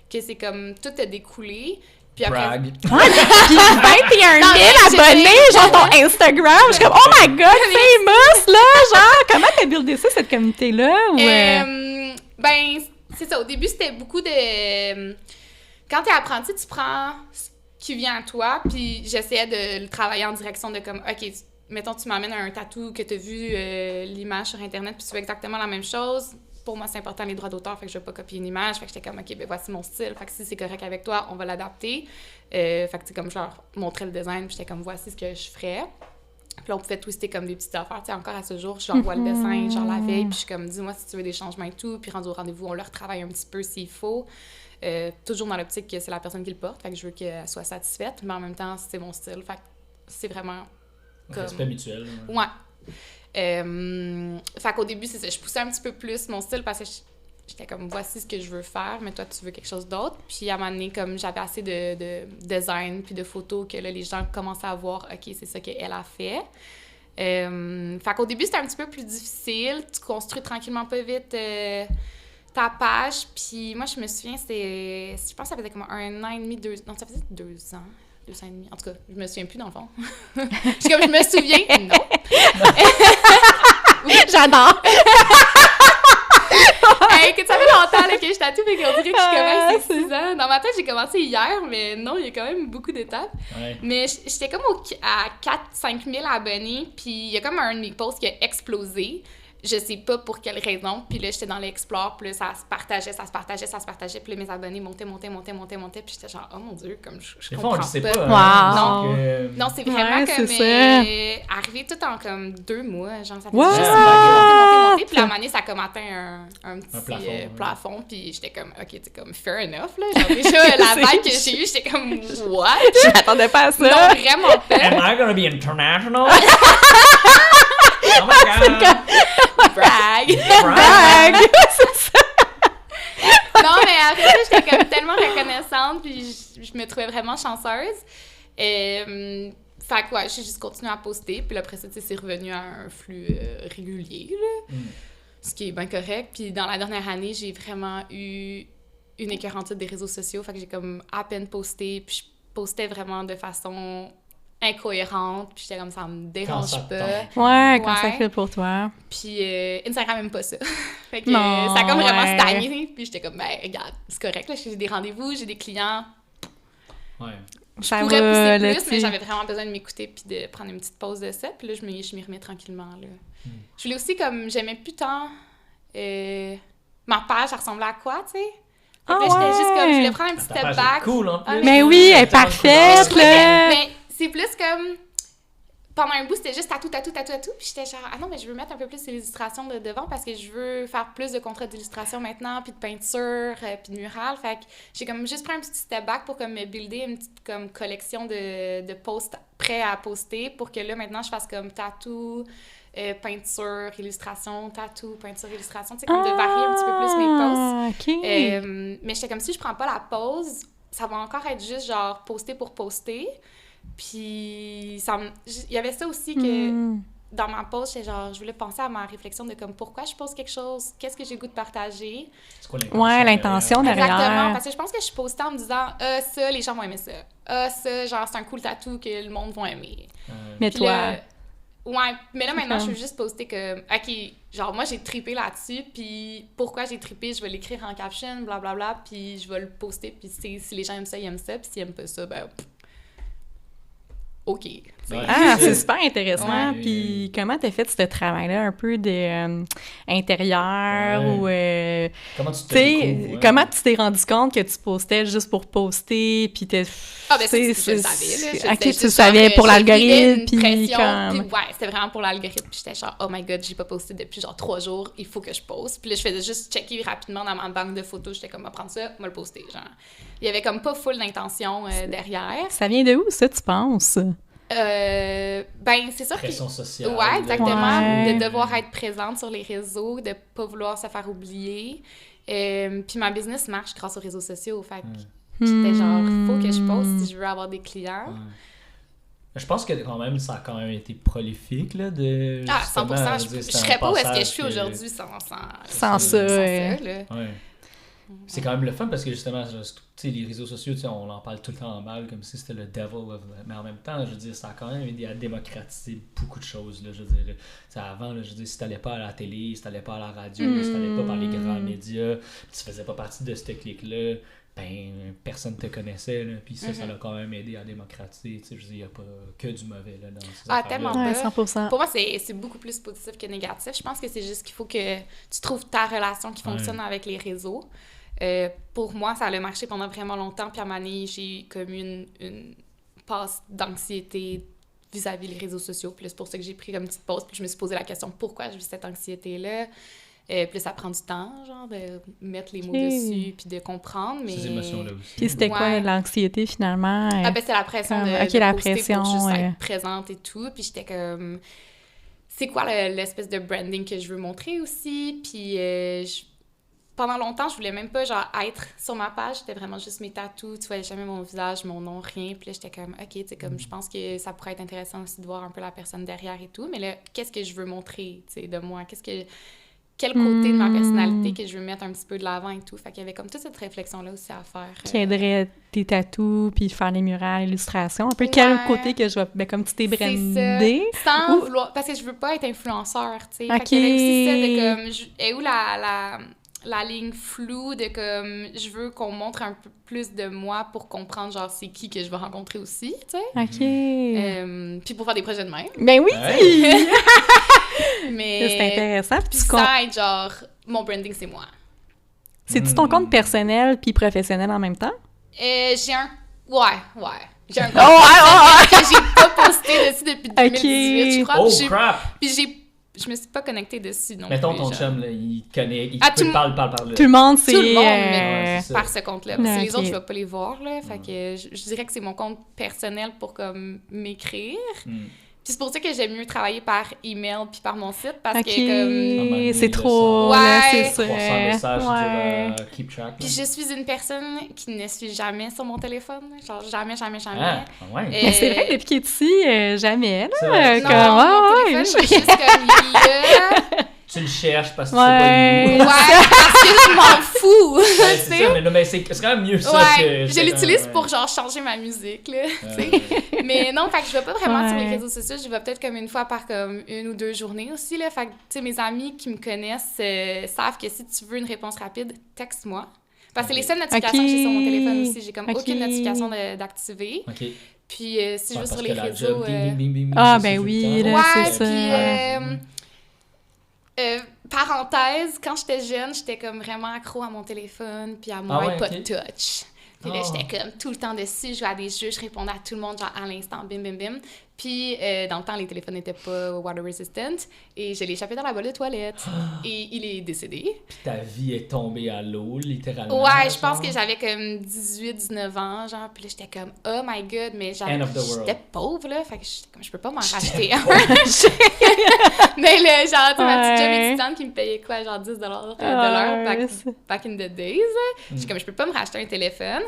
que c'est comme tout a découlé. Puis après... Brag. Puis 21 000 abonnés, genre ton Instagram, je suis comme « Oh my God, famous, là! » Genre, comment t'as buildé ça, cette communauté-là? Ou, ben... C'est ça, au début, c'était beaucoup de... Quand t'es apprenti, tu prends ce qui vient à toi, puis j'essayais de le travailler en direction de comme, OK, mettons, tu m'amènes un tatou que t'as vu l'image sur Internet, puis tu fais exactement la même chose. Pour moi, c'est important les droits d'auteur, fait que je vais pas copier une image, fait que j'étais comme, OK, ben voici mon style, fait que si c'est correct avec toi, on va l'adapter. Fait que tu comme, genre, montrer le design, puis j'étais comme, voici ce que je ferais. Puis là, on pouvait twister comme des petites affaires. Tu sais, encore à ce jour, j'envoie le dessin, genre la veille, puis je suis comme, dis-moi si tu veux des changements et tout. Puis rendu au rendez-vous, on le retravaille un petit peu s'il faut. Toujours dans l'optique que c'est la personne qui le porte, fait que je veux qu'elle soit satisfaite. Mais en même temps, c'est mon style. Fait que c'est vraiment comme... Respect mutuel. Ouais. Fait qu'au début, c'est ça. Je poussais un petit peu plus mon style parce que j'étais comme, voici ce que je veux faire, mais toi, tu veux quelque chose d'autre. Puis à un moment donné, comme j'avais assez de design puis de photos que là, les gens commençaient à voir, OK, c'est ça qu'elle a fait. Fait qu'au début, c'était un petit peu plus difficile. Tu construis tranquillement pas vite ta page. Puis moi, je me souviens, je pense que ça faisait comme 1 an et demi, 2... Non, ça faisait 2 ans. 2 ans et demi. En tout cas, je me souviens plus dans le fond. Je suis comme, je me souviens. Non. Oui, j'adore! Hey, que ça fait longtemps là, que je tatoue, mais qu'on dirait que je commence 6 ans. Dans ma tête, j'ai commencé hier, mais non, il y a quand même beaucoup d'étapes. Ouais. Mais j'étais comme à 4-5 000 abonnés, puis il y a comme un de mes posts qui a explosé. Je sais pas pour quelle raison. Puis là, j'étais dans l'Explore, puis là, ça se partageait. Puis là, mes abonnés montaient. Puis j'étais genre, oh mon Dieu, comme je comprends Des fois, on le sait pas. Wow. Non, c'est vraiment Ouais, comme c'est arrivé tout en comme 2 mois. Genre, ça fait What? juste monter. Puis la manée, ça a comme atteint un petit plafond, plafond. Puis j'étais comme, OK, c'est comme fair enough. Là. Genre, déjà, la vague que j'ai eue, j'étais comme, what? Je m'attendais pas à ça! Non, vraiment pas. Am I gonna be international? Oh my God! Brag! Brag! C'est ça! Non, mais après ça, j'étais comme tellement reconnaissante, puis je me trouvais vraiment chanceuse. Fait que ouais, j'ai juste continué à poster, puis après ça, c'est revenu à un flux régulier, là. Ce qui est bien correct. Puis dans la dernière année, j'ai vraiment eu une écœurantite des réseaux sociaux, fait que j'ai comme à peine posté, puis je postais vraiment de façon incohérente, puis j'étais comme, ça me dérange pas. Ouais, quand ça fait pour toi. Puis Instagram aime pas ça. Fait que ça a comme vraiment stagné, puis j'étais comme, ben regarde, c'est correct, là, j'ai des rendez-vous, j'ai des clients. Ouais. Je pourrais pousser plus, mais j'avais vraiment besoin de m'écouter puis de prendre une petite pause de ça, puis là, je m'y remets tranquillement, là. Je voulais aussi, comme, j'aimais plus tant ma page, ça ressemblait à quoi, tu sais? Fait que là, j'étais juste comme, je voulais prendre un petit step back. Cool, en plus. Mais oui, elle est parfaite, là! Mais c'est plus comme... Pendant un bout, c'était juste tatou. Puis j'étais genre, ah non, mais je veux mettre un peu plus l'illustration de devant parce que je veux faire plus de contrats d'illustration maintenant, puis de peinture, puis de mural. Fait que j'ai comme juste pris un petit step back pour comme me builder une petite comme collection de posts prêts à poster pour que là, maintenant, je fasse comme tatou, peinture, illustration, tatou, peinture, illustration. Tu sais, comme de varier un petit peu plus mes posts. OK. Mais j'étais comme, si je prends pas la pause, ça va encore être juste genre poster pour poster. Puis il y avait ça aussi que dans ma post, j'étais genre, je voulais penser à ma réflexion de comme pourquoi je pose quelque chose, qu'est-ce que j'ai le goût de partager. C'est quoi l'intention? Ouais, l'intention derrière. Exactement, parce que je pense que je postais en me disant, ça, les gens vont aimer ça. Ça, genre, c'est un cool tatou que le monde va aimer. Mais Puis toi... là, ouais, mais là, maintenant, comme- je veux juste poster que, OK, genre, moi, j'ai trippé là-dessus, puis pourquoi j'ai trippé, je vais l'écrire en caption, blablabla, puis je vais le poster, puis si les gens aiment ça, ils aiment ça, puis s'ils aiment pas ça, ben, OK. t'sais. Ouais. Ah, c'est super intéressant. Ouais. Puis comment t'as fait ce travail-là un peu de intérieur Ouais. ou Comment tu te tu sais, découvres, ouais. comment tu t'es rendu compte que tu postais juste pour poster puis t'es Ah, ben, ça, tu je sais, le savais, là. OK, J'étais tu juste savais genre, pour je vivais l'algorithme une puis pression, comme puis ouais, c'était vraiment pour l'algorithme, puis j'étais genre, oh my god, j'ai pas posté depuis genre 3 jours, il faut que je poste. Puis là, je faisais juste checker rapidement dans ma banque de photos, j'étais comme, on va prendre ça, on va le poster, genre. Il y avait comme pas full d'intention derrière. ça vient de où ça tu penses? Ben, c'est sûr que... Pression sociale. Ouais, exactement. Ouais. De devoir être présente sur les réseaux, de pas vouloir se faire oublier. Puis ma business marche grâce aux réseaux sociaux. Fait que j'étais genre, faut que je poste si je veux avoir des clients. Ouais. Je pense que quand même, ça a quand même été prolifique, là, de... Ah, justement, 100%. je Je veux dire, c'est serais un pas où est-ce que je passage suis aujourd'hui sans Sans ça, ouais. là. Ouais. C'est quand même le fun parce que justement, tu sais, les réseaux sociaux, tu sais, on en parle tout le temps en mal comme si c'était le devil of... Mais en même temps, je veux dire, ça a quand même aidé à démocratiser beaucoup de choses, là, je veux dire. Tu sais, avant, là, je veux dire, si t'allais pas à la télé, si t'allais pas à la radio, si t'allais pas par les grands médias, tu faisais pas partie de ce clic-là, ben, personne te connaissait, là, puis ça l'a quand même aidé à démocratiser, tu sais, je veux dire, il n'y a pas que du mauvais, là, dans ces Ah, affaires-là. tellement. Ouais, 100%. Pour moi, c'est beaucoup plus positif que négatif. Je pense que c'est juste qu'il faut que tu trouves ta relation qui fonctionne avec les réseaux. Pour moi, ça a marché pendant vraiment longtemps. Puis à un moment donné, j'ai comme une passe d'anxiété vis-à-vis des réseaux sociaux. Puis là, c'est pour ça que j'ai pris comme une petite pause. Puis je me suis posé la question pourquoi je vis cette anxiété-là. Puis là, ça prend du temps, genre, de mettre les mots dessus puis de comprendre. Mais... Ces émotions-là aussi. Puis c'était quoi Ouais. l'anxiété finalement? Ah ben c'est la pression Comme, de, ok, de la poster pression, pour juste ouais. être présente et tout. Puis j'étais comme... C'est quoi l'espèce de branding que je veux montrer aussi? Puis pendant longtemps, je voulais même pas genre être sur ma page. C'était vraiment juste mes tatous. Tu voyais jamais mon visage, mon nom, rien. Puis là, j'étais comme, OK, tu sais, comme je pense que ça pourrait être intéressant aussi de voir un peu la personne derrière et tout. Mais là, qu'est-ce que je veux montrer, tu sais, de moi? Quel côté de ma personnalité que je veux mettre un petit peu de l'avant et tout. Fait qu'il y avait comme toute cette réflexion-là aussi à faire. Qui aiderait tes tatous, puis faire les murales, illustrations. Un peu Ouais. quel côté que je vois, ben, comme tu t'es C'est brandé. ça. Sans Ou- vouloir... Parce que je veux pas être influenceur, tu sais. Ok. Fait qu'il y avait aussi ça de comme... Et où la ligne floue de comme... Je veux qu'on montre un peu plus de moi pour comprendre, genre, c'est qui que je vais rencontrer aussi, tu sais. OK. Puis pour faire des projets de même. Ben oui! Ouais. Mais... C'est intéressant. Puis Puis tu ça être genre... Mon branding, c'est moi. c'est-tu ton compte personnel puis professionnel en même temps? J'ai un... Ouais. J'ai un Oh, ouais, que j'ai pas posté dessus depuis 2018, je crois. Oh, Puis j'ai- crap! Puis je me suis pas connectée dessus non Mettons plus. ton genre. chum, là, il connaît, il Ah, peut tout- te parle par là. Tout le monde, c'est... Tout le monde, Ouais, c'est ça. par ce compte-là. Parce que les Ok. autres, je vais pas les voir, là. Fait que je dirais que c'est mon compte personnel pour comme m'écrire. Hmm. Puis c'est pour ça que j'aime mieux travailler par email puis par mon site parce OK, que comme... c'est trop, Ouais. là, c'est ça. 300 messages, Ouais. keep track. Puis je suis une personne qui ne suis jamais sur mon téléphone. Genre jamais. Ah, ouais. Et- Mais c'est vrai que depuis qu'il est ici, jamais, C'est là. vrai. Non, Comme, mon ouais, téléphone, il est juste comme là. Tu le cherches parce que Ouais. c'est Ouais, pas nous. parce que je m'en fous. Ouais, tu c'est sais. ça, mais, non, mais c'est quand même mieux ça Ouais, que... je j'étais l'utilise comme, pour ouais. genre changer ma musique, là. Ouais, ouais. Mais non, fait que je vais pas vraiment sur les Ouais. réseaux sociaux, je vais peut-être comme une fois par comme 1 ou 2 journées aussi, là. Fait que, tu sais, mes amis qui me connaissent savent que si tu veux une réponse rapide, texte-moi. Parce que c'est les seules notifications que j'ai sur mon téléphone aussi. J'ai comme Ok. aucune notification d'activer. OK. Puis si je Ouais, vais sur parce les que la réseaux... job, bing, bing, bing, bing, Ah, c'est ben tout le oui, temps. là, Ouais, c'est ça. puis parenthèse, quand j'étais jeune, j'étais comme vraiment accro à mon téléphone puis à mon Ah ouais, iPod ok. Touch. Puis là, Ah. j'étais comme tout le temps dessus, je jouais à des jeux, je répondais à tout le monde, genre à l'instant, bim, bim, bim. Puis, dans le temps, les téléphones n'étaient pas water resistant et je l'ai échappé dans la boîte de toilette. Et il est décédé. Puis ta vie est tombée à l'eau, littéralement. Ouais, je pense genre. que j'avais comme 18-19 ans, genre. Puis là, j'étais comme, oh my god, mais End of the world. j'étais pauvre, là. Fait que j'étais comme, je peux pas m'en racheter un. Mais là, genre, tu sais, ma petite job Ouais. étudiante qui me payait quoi, genre 10 de l'heure Ouais, back in the days. Je suis comme, je peux pas me racheter un téléphone.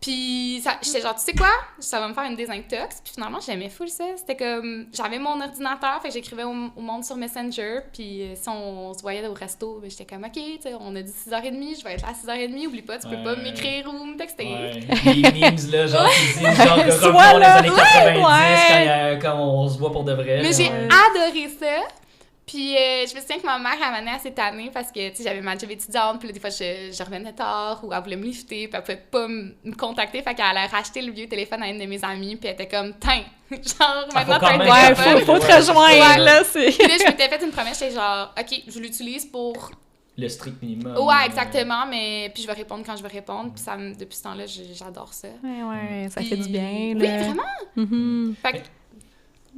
Puis j'étais genre, tu sais quoi? Ça va me faire une désintox. Puis finalement, j'aimais full ça. C'était comme, j'avais mon ordinateur, fait que j'écrivais au monde sur Messenger. Puis si on se voyait au resto, ben, j'étais comme, OK, tu sais, on a dit 6h30, je vais être là à 6h30, oublie pas, tu peux pas m'écrire ou me texter. Ouais. Les memes, là, genre, qui disent, genre, que Soit revenons les là. années 90 Ouais. quand on se voit pour de vrai. Mais là, j'ai ouais. adoré ça. Puis je me souviens que ma mère elle m'amenait à cette année parce que, tu sais, j'avais ma job étudiante, puis là, des fois, je revenais tard ou elle voulait me lifter, puis elle pouvait pas me contacter, fait qu'elle allait racheter le vieux téléphone à une de mes amies, puis elle était comme, tiens, genre, maintenant, faut t'as quand un même Ouais, téléphone. faut te Ouais. rejoindre, Ouais. là, c'est... Puis là, je m'étais fait une promesse, j'étais genre, OK, je l'utilise pour... Le strict minimum. Ouais, exactement, mais puis je vais répondre quand je vais répondre, puis depuis ce temps-là, j'adore ça. Ouais, ça Puis- fait du bien, Oui, là. vraiment. Mhm. Fait que,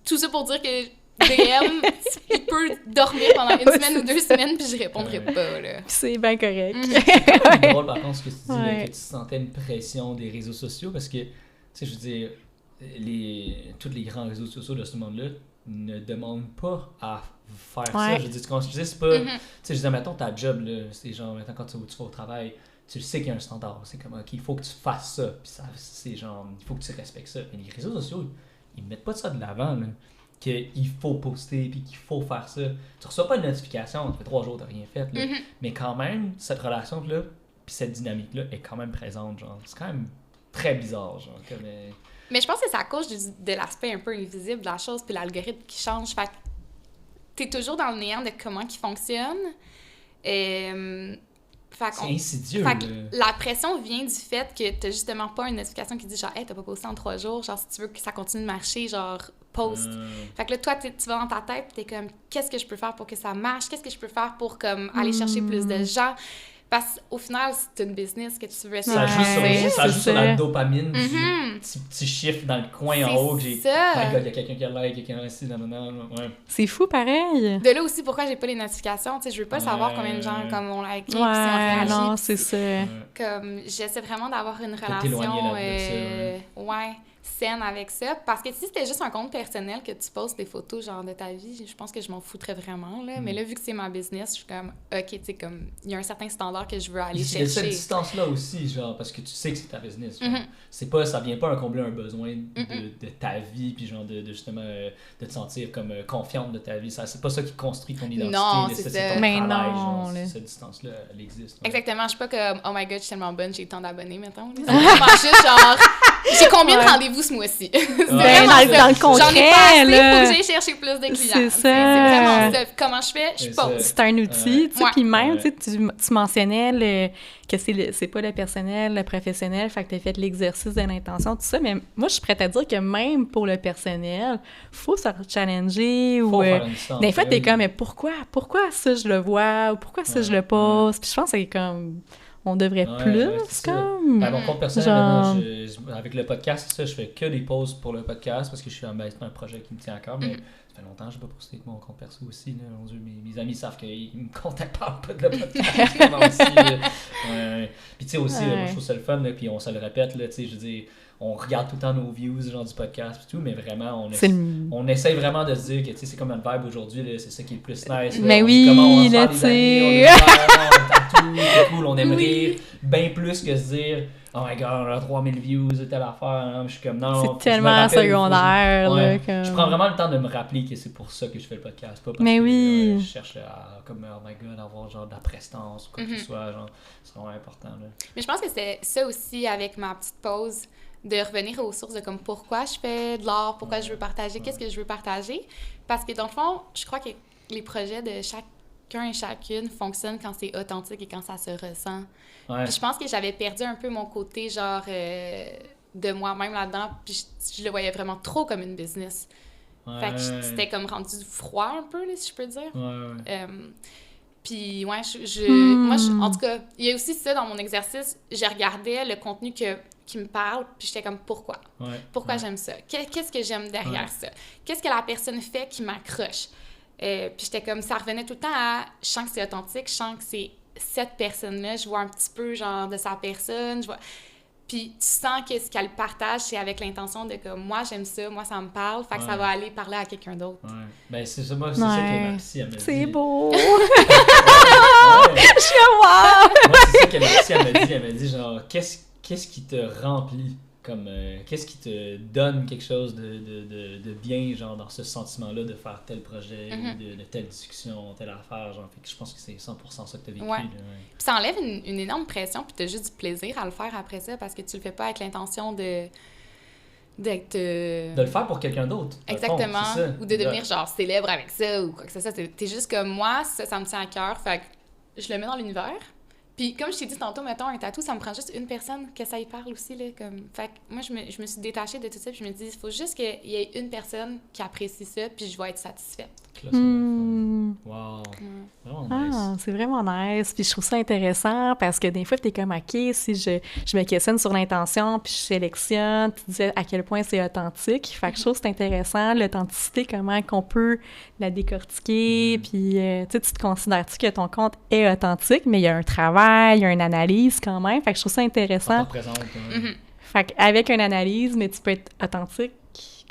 tout ça pour dire que DM, il peut dormir pendant une semaine ou 2 semaines, puis je répondrai Ouais. pas, là. Puis c'est bien correct. C'est drôle par contre ce que tu dis, là, Ouais. que tu sentais une pression des réseaux sociaux parce que, tu sais, je veux dire, tous les grands réseaux sociaux de ce monde-là ne demandent pas à faire ça. Ouais. Je veux dire, tu sais, c'est pas. Mhm. Tu sais, je veux dire, mettons ta job, là, c'est genre, mettons quand tu vas au travail, tu le sais qu'il y a un standard. C'est comme, OK, il faut que tu fasses ça. Puis ça, c'est genre, il faut que tu respectes ça. Mais les réseaux sociaux, ils mettent pas ça de l'avant, là. Qu'il faut poster, puis qu'il faut faire ça. Tu reçois pas de notification, ça fait 3 jours, t'as rien fait, là. Mhm. Mais quand même, cette relation-là, puis cette dynamique-là est quand même présente, genre. C'est quand même très bizarre, genre. Comme, Mais je pense que c'est à cause de l'aspect un peu invisible de la chose, puis l'algorithme qui change. Fait que t'es toujours dans le néant de comment il fonctionne. Fait c'est qu'on- insidieux, Fait que là. la pression vient du fait que t'as justement pas une notification qui dit genre, hey, t'as pas posté en 3 jours, genre, si tu veux que ça continue de marcher, genre, post. Fait que là, toi, tu vas dans ta tête, pis t'es comme, qu'est-ce que je peux faire pour que ça marche? Qu'est-ce que je peux faire pour, comme, aller chercher plus de gens? Parce qu'au final, c'est une business que tu veux Ça joue Ouais, sur, ça c'est joue sur ça. la dopamine du Mhm. petit chiffre dans le coin en haut que j'ai. C'est ça. My God, il y a quelqu'un qui a like, quelqu'un ici, non, ouais. C'est fou, pareil. De là aussi, pourquoi j'ai pas les notifications, tu sais, je veux pas savoir combien de gens, comme, ont liké, puis si on Ouais, réagit, non, puis c'est ça. comme j'essaie vraiment d'avoir une t'éloigner relation là-de ça, saine avec ça, parce que si c'était juste un compte personnel que tu postes des photos genre de ta vie, je pense que je m'en foutrais vraiment là, mais là vu que c'est ma business, je suis comme OK, tu sais, comme il y a un certain standard que je veux aller Il y a cette chercher. distance-là aussi, genre, parce que tu sais que c'est ta business. Genre. Mhm. C'est pas, ça vient pas combler un besoin de ta vie, puis genre de justement de te sentir comme confiante de ta vie. Ça, c'est pas ça qui construit ton identité. Non, là, c'est c'est ça. ton Mais travail, non, genre, là. cette distance-là, elle existe. Ouais. Exactement, je suis pas comme oh my god, je suis tellement bonne, j'ai tant d'abonnés mettons. C'est vraiment juste genre j'ai combien de Ouais. rendez-vous ce mois-ci? C'est Ben, vraiment ça. dans le concret, J'en ai pas assez là. pour que j'aille chercher plus de clients. C'est ça. C'est vraiment ça. Comment je fais? Je C'est pose. ça. C'est un outil, tu sais, Ouais. puis même, Ouais. tu sais, tu mentionnais que c'est pas le personnel, le professionnel, fait que t'as fait l'exercice de l'intention, tout ça, mais moi, je suis prête à dire que même pour le personnel, faut se challenger Faut ou... faire une distance. des fois, ben t'es oui. comme, mais pourquoi ça, je le vois, ou pourquoi ça, je le pose? Puis je pense que c'est comme... On devrait Ouais, plus, ouais, c'est ça. comme... Ben, mon compte personnel, Genre- maintenant, avec le podcast, c'est ça, je fais que des pauses pour le podcast parce que je suis c'est un projet qui me tient à cœur, mais ça fait longtemps que je n'ai pas posté avec mon compte perso aussi. Là, mon Dieu, mes amis savent qu'ils me contactent pas de le podcast. Vraiment aussi, là. Ouais. Puis tu sais aussi, là, moi, je trouve ça le fun, là, puis on se le répète, là, tu sais, je veux dire, on regarde tout le temps nos views genre, du podcast et tout, mais vraiment, on essaye vraiment de se dire que tu sais, c'est comme une vibe aujourd'hui, là, c'est ça qui est le plus nice. Là, Mais on oui, dit comment on va se là, faire tu des sais. amis, on est super, on tatoue, c'est cool, on aime Oui. rire, bien plus que se dire oh my god, on a 3000 views, telle affaire. Hein. Je suis comme non. faut C'est que je me tellement rappelle, secondaire, faut que là, je... comme... Je prends vraiment le temps de me rappeler que c'est pour ça que je fais le podcast. Pas parce Mais que oui. je cherche à, comme, oh my god, avoir genre de la prestance ou quoi que ce soit. Genre, c'est vraiment important. Là. Mais je pense que c'est ça aussi avec ma petite pause, de revenir aux sources de comme pourquoi je fais de l'art, pourquoi je veux partager, qu'est-ce que je veux partager. Parce que dans le fond, je crois que les projets de chacun et chacune fonctionnent quand c'est authentique et quand ça se ressent. Ouais. Puis je pense que j'avais perdu un peu mon côté genre de moi-même là-dedans, puis je le voyais vraiment trop comme une business. Fait que c'était comme rendu froid un peu, là, si je peux dire. Ouais. Puis, ouais, moi, en tout cas, il y a aussi ça dans mon exercice. Je regardais le contenu qui me parle, puis j'étais comme, pourquoi? Ouais. Pourquoi j'aime ça? Qu'est-ce que j'aime derrière ça? Qu'est-ce que la personne fait qui m'accroche? Puis j'étais comme, ça revenait tout le temps à, je sens que c'est authentique, je sens que c'est cette personne-là, je vois un petit peu, genre, de sa personne, je vois... Puis tu sens que ce qu'elle partage, c'est avec l'intention de comme, moi, j'aime ça, moi, ça me parle, fait que ça va aller parler à quelqu'un d'autre. Ouais. Ben, c'est ça, moi, c'est ça que ma psy, elle m'a dit. C'est beau! Ouais. Je suis wow! Moi, c'est ça que ma psy, elle m'a dit. Elle m'a dit, genre, qu'est-ce qu'est-ce qui te remplit? Comme, qu'est-ce qui te donne quelque chose de bien, genre, dans ce sentiment-là de faire tel projet, ou de telle discussion, telle affaire, genre, fait que je pense que c'est 100% ça que t'as vécu. Ouais. Là, Puis ça enlève une énorme pression, puis t'as juste du plaisir à le faire après ça, parce que tu le fais pas avec l'intention d'être... De le faire pour quelqu'un d'autre. Exactement. Fond, c'est ça. Ou de devenir, genre, célèbre avec ça, ou quoi que ce soit. T'es juste comme moi, ça me tient à cœur, fait que je le mets dans l'univers. Puis comme je t'ai dit tantôt, mettons, un tatou, ça me prend juste une personne que ça y parle aussi, là, comme... Fait que moi, je me suis détachée de tout ça, puis je me dis, il faut juste qu'il y ait une personne qui apprécie ça, puis je vais être satisfaite. Là, wow. Vraiment nice. Ah, c'est vraiment nice. Puis je trouve ça intéressant parce que des fois, t'es comme, OK, si je me questionne sur l'intention, puis je sélectionne, tu disais à quel point c'est authentique. Fait que je trouve que c'est intéressant, l'authenticité, comment qu'on peut la décortiquer. Puis, tu te considères-tu que ton compte est authentique, mais il y a un travail, il y a une analyse quand même. Fait que je trouve ça intéressant. Fait qu'avec une analyse, mais tu peux être authentique.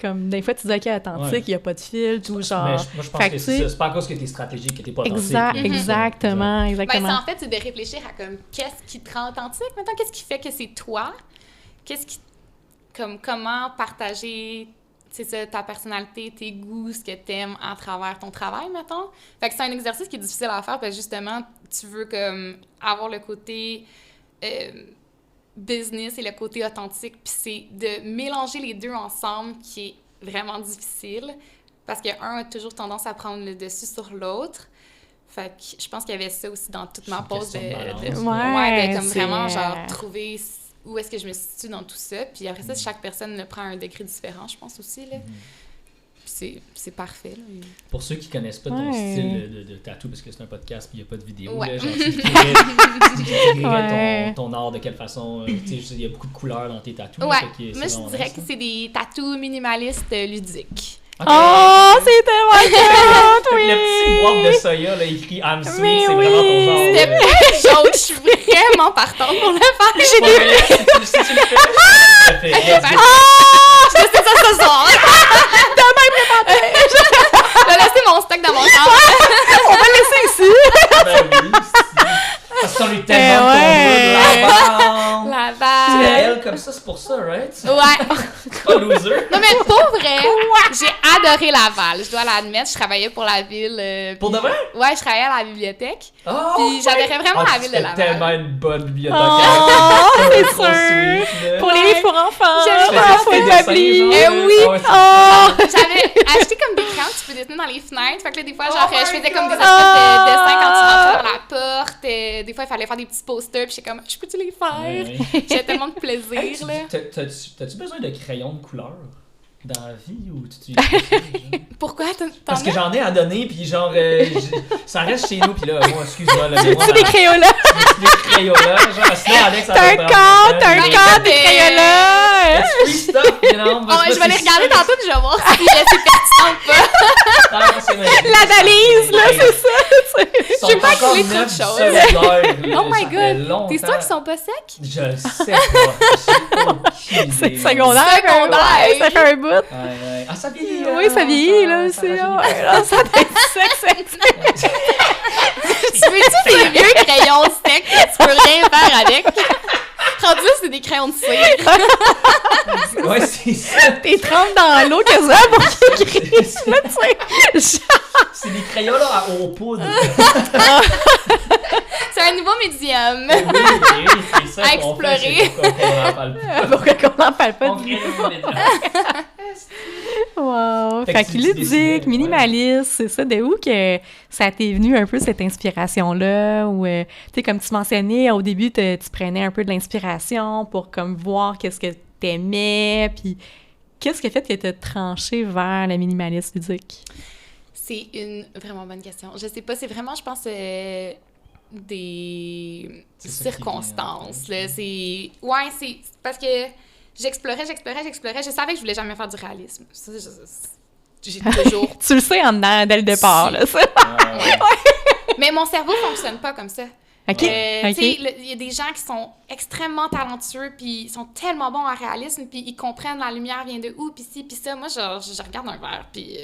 Comme des fois, tu dis, OK, authentique, il n'y a pas de filtre ou genre... Mais moi, je pense que c'est ça. C'est pas à cause que t'es stratégique que t'es pas authentique. Exactement. Ben, en fait, c'est de réfléchir à comme, qu'est-ce qui te rend authentique? Maintenant, qu'est-ce qui fait que c'est toi? Qu'est-ce qui... Comme, comment partager, c'est ça, ta personnalité, tes goûts, ce que t'aimes à travers ton travail, mettons. Fait que c'est un exercice qui est difficile à faire parce que, justement, tu veux, comme, avoir le côté... business et le côté authentique, puis c'est de mélanger les deux ensemble qui est vraiment difficile, parce qu'un a toujours tendance à prendre le dessus sur l'autre. Fait que je pense qu'il y avait ça aussi dans toute ma pause de comme vraiment, genre, trouver où est-ce que je me situe dans tout ça, puis après ça, chaque personne le prend à un degré différent, je pense aussi, là. C'est parfait. Là. Pour ceux qui connaissent pas ton style de tatou, parce que c'est un podcast puis il n'y a pas de vidéo, là, genre, tu décrirais ton art de quelle façon? Il y a beaucoup de couleurs dans tes tatous. Ouais, moi je dirais que c'est des tatous minimalistes ludiques. Okay. Oh, c'est tellement cute, oui! Le petit boîte de soya, là, écrit I'm sweet, c'est vraiment ton genre. C'était pas jaune, je suis vraiment partante pour le faire. Si tu le fais, je sais ça ce soir. Je vais laisser mon stock dans mon chambre. On va le laisser ici. Ben oui, parce qu'on lui tellement ton la Tu balle. es elle comme ça, c'est pour ça, right? Ouais. C'est pas loser. Non, mais pour vrai, j'ai adoré Laval. Je dois l'admettre. Je travaillais pour la ville. Pour de vrai? Ouais, je travaillais à la bibliothèque. Oh, puis j'adorais vraiment la ville de Laval. C'était tellement une bonne bibliothèque. Oh, c'est trop sûr. sweet, Pour les livres pour enfants. J'avais faut établir. Oui. J'avais acheté comme des crayons que tu peux dessiner dans les fenêtres. Fait que là, des fois, genre, je faisais comme des espèces de dessins quand tu rentrais dans la porte. Des fois, il fallait faire des petits posters. Puis j'étais comme, je peux-tu les faire? J'ai tellement de plaisir, là. T'as-tu besoin de crayons de couleur dans la vie ou tu Pourquoi? Parce que j'en ai à donner, puis genre, ça reste chez nous, puis là, moi, excuse-moi, là, mais moi, des Crayolas. Des Crayolas, genre, sinon, Alex, t'as un cadre, des Crayolas. It's free stuff, you know. Je vais les regarder tantôt, je vais voir si c'est pertinent ou pas. L'analyse, là, c'est ça. Je sais pas qu'il est trop de choses. Oh my god, t'es sûr qu'ils sont pas secs? Je sais pas. C'est secondaire. Ça fait un bout. Ouais. Ah, ça vieillit. Oui, ça vieillit, là, aussi. Ça doit être sec. Tu veux-tu des vieux crayons secs que tu peux rien faire avec? Rendu, c'est des crayons de cire. Ouais, c'est ça. T'es trempes dans l'eau quasiment pour qu'ils crissent, là, tu sais. C'est des crayons là à eau poudre. C'est un nouveau médium. Oui, c'est ça à explorer. Pourquoi qu'on n'en parle pas du tout? Wow! Fait que ludique, minimaliste, c'est ça. De où que ça t'est venu un peu cette inspiration-là? Ou, tu sais, comme tu mentionnais, au début, tu prenais un peu de l'inspiration pour comme voir qu'est-ce que t'aimais, puis qu'est-ce qui a fait que t'as tranché vers le minimalisme ludique? C'est une vraiment bonne question. Je sais pas, c'est vraiment, je pense, des circonstances. Là. C'est parce que j'explorais. Je savais que je voulais jamais faire du réalisme. Ça, j'ai toujours... Tu le sais en dedans dès le départ, là, ça. Mais mon cerveau fonctionne pas comme ça. OK. Tu sais, il y a des gens qui sont extrêmement talentueux, puis ils sont tellement bons en réalisme, puis ils comprennent la lumière vient de où, puis ci, puis ça. Moi, je regarde un verre, puis